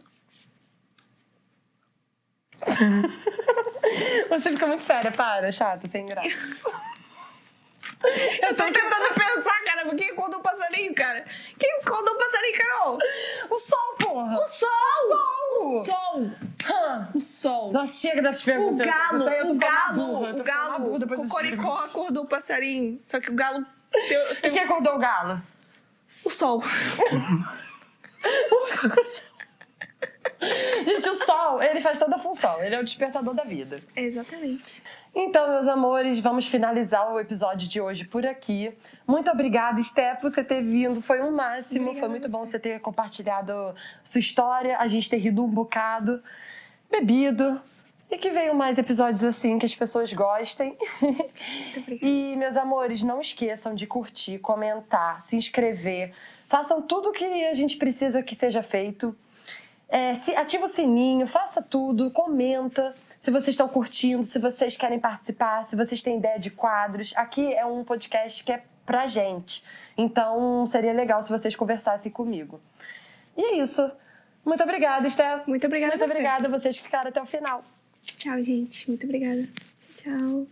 Você fica muito séria, para, chata, sem graça. Eu tô tentando pensar, cara, quem acordou o passarinho, cara? Quem acordou o passarinho, Carol? O sol, porra! O sol! O sol! O sol! Nossa, chega dessas perguntas. O galo, O galo, o Cocoricó acordou o passarinho. Só que o galo... E quem acordou o galo? O sol. Gente, o sol, ele faz toda a função. Ele é o despertador da vida. Exatamente. Então, meus amores, vamos finalizar o episódio de hoje por aqui. Muito obrigada, Esté, por você ter vindo. Foi um máximo. Obrigada Foi muito a bom você. você ter compartilhado sua história, a gente ter rido um bocado, bebido. E que venham mais episódios assim, que as pessoas gostem. Muito obrigada. E, meus amores, não esqueçam de curtir, comentar, se inscrever. Façam tudo o que a gente precisa que seja feito. Ativa o sininho, faça tudo, comenta se vocês estão curtindo, se vocês querem participar, se vocês têm ideia de quadros. Aqui é um podcast que é pra gente. Então, seria legal se vocês conversassem comigo. E é isso. Muito obrigada, Esté. Muito obrigada a Muito você. obrigada a vocês que ficaram até o final. Tchau, gente. Muito obrigada. Tchau.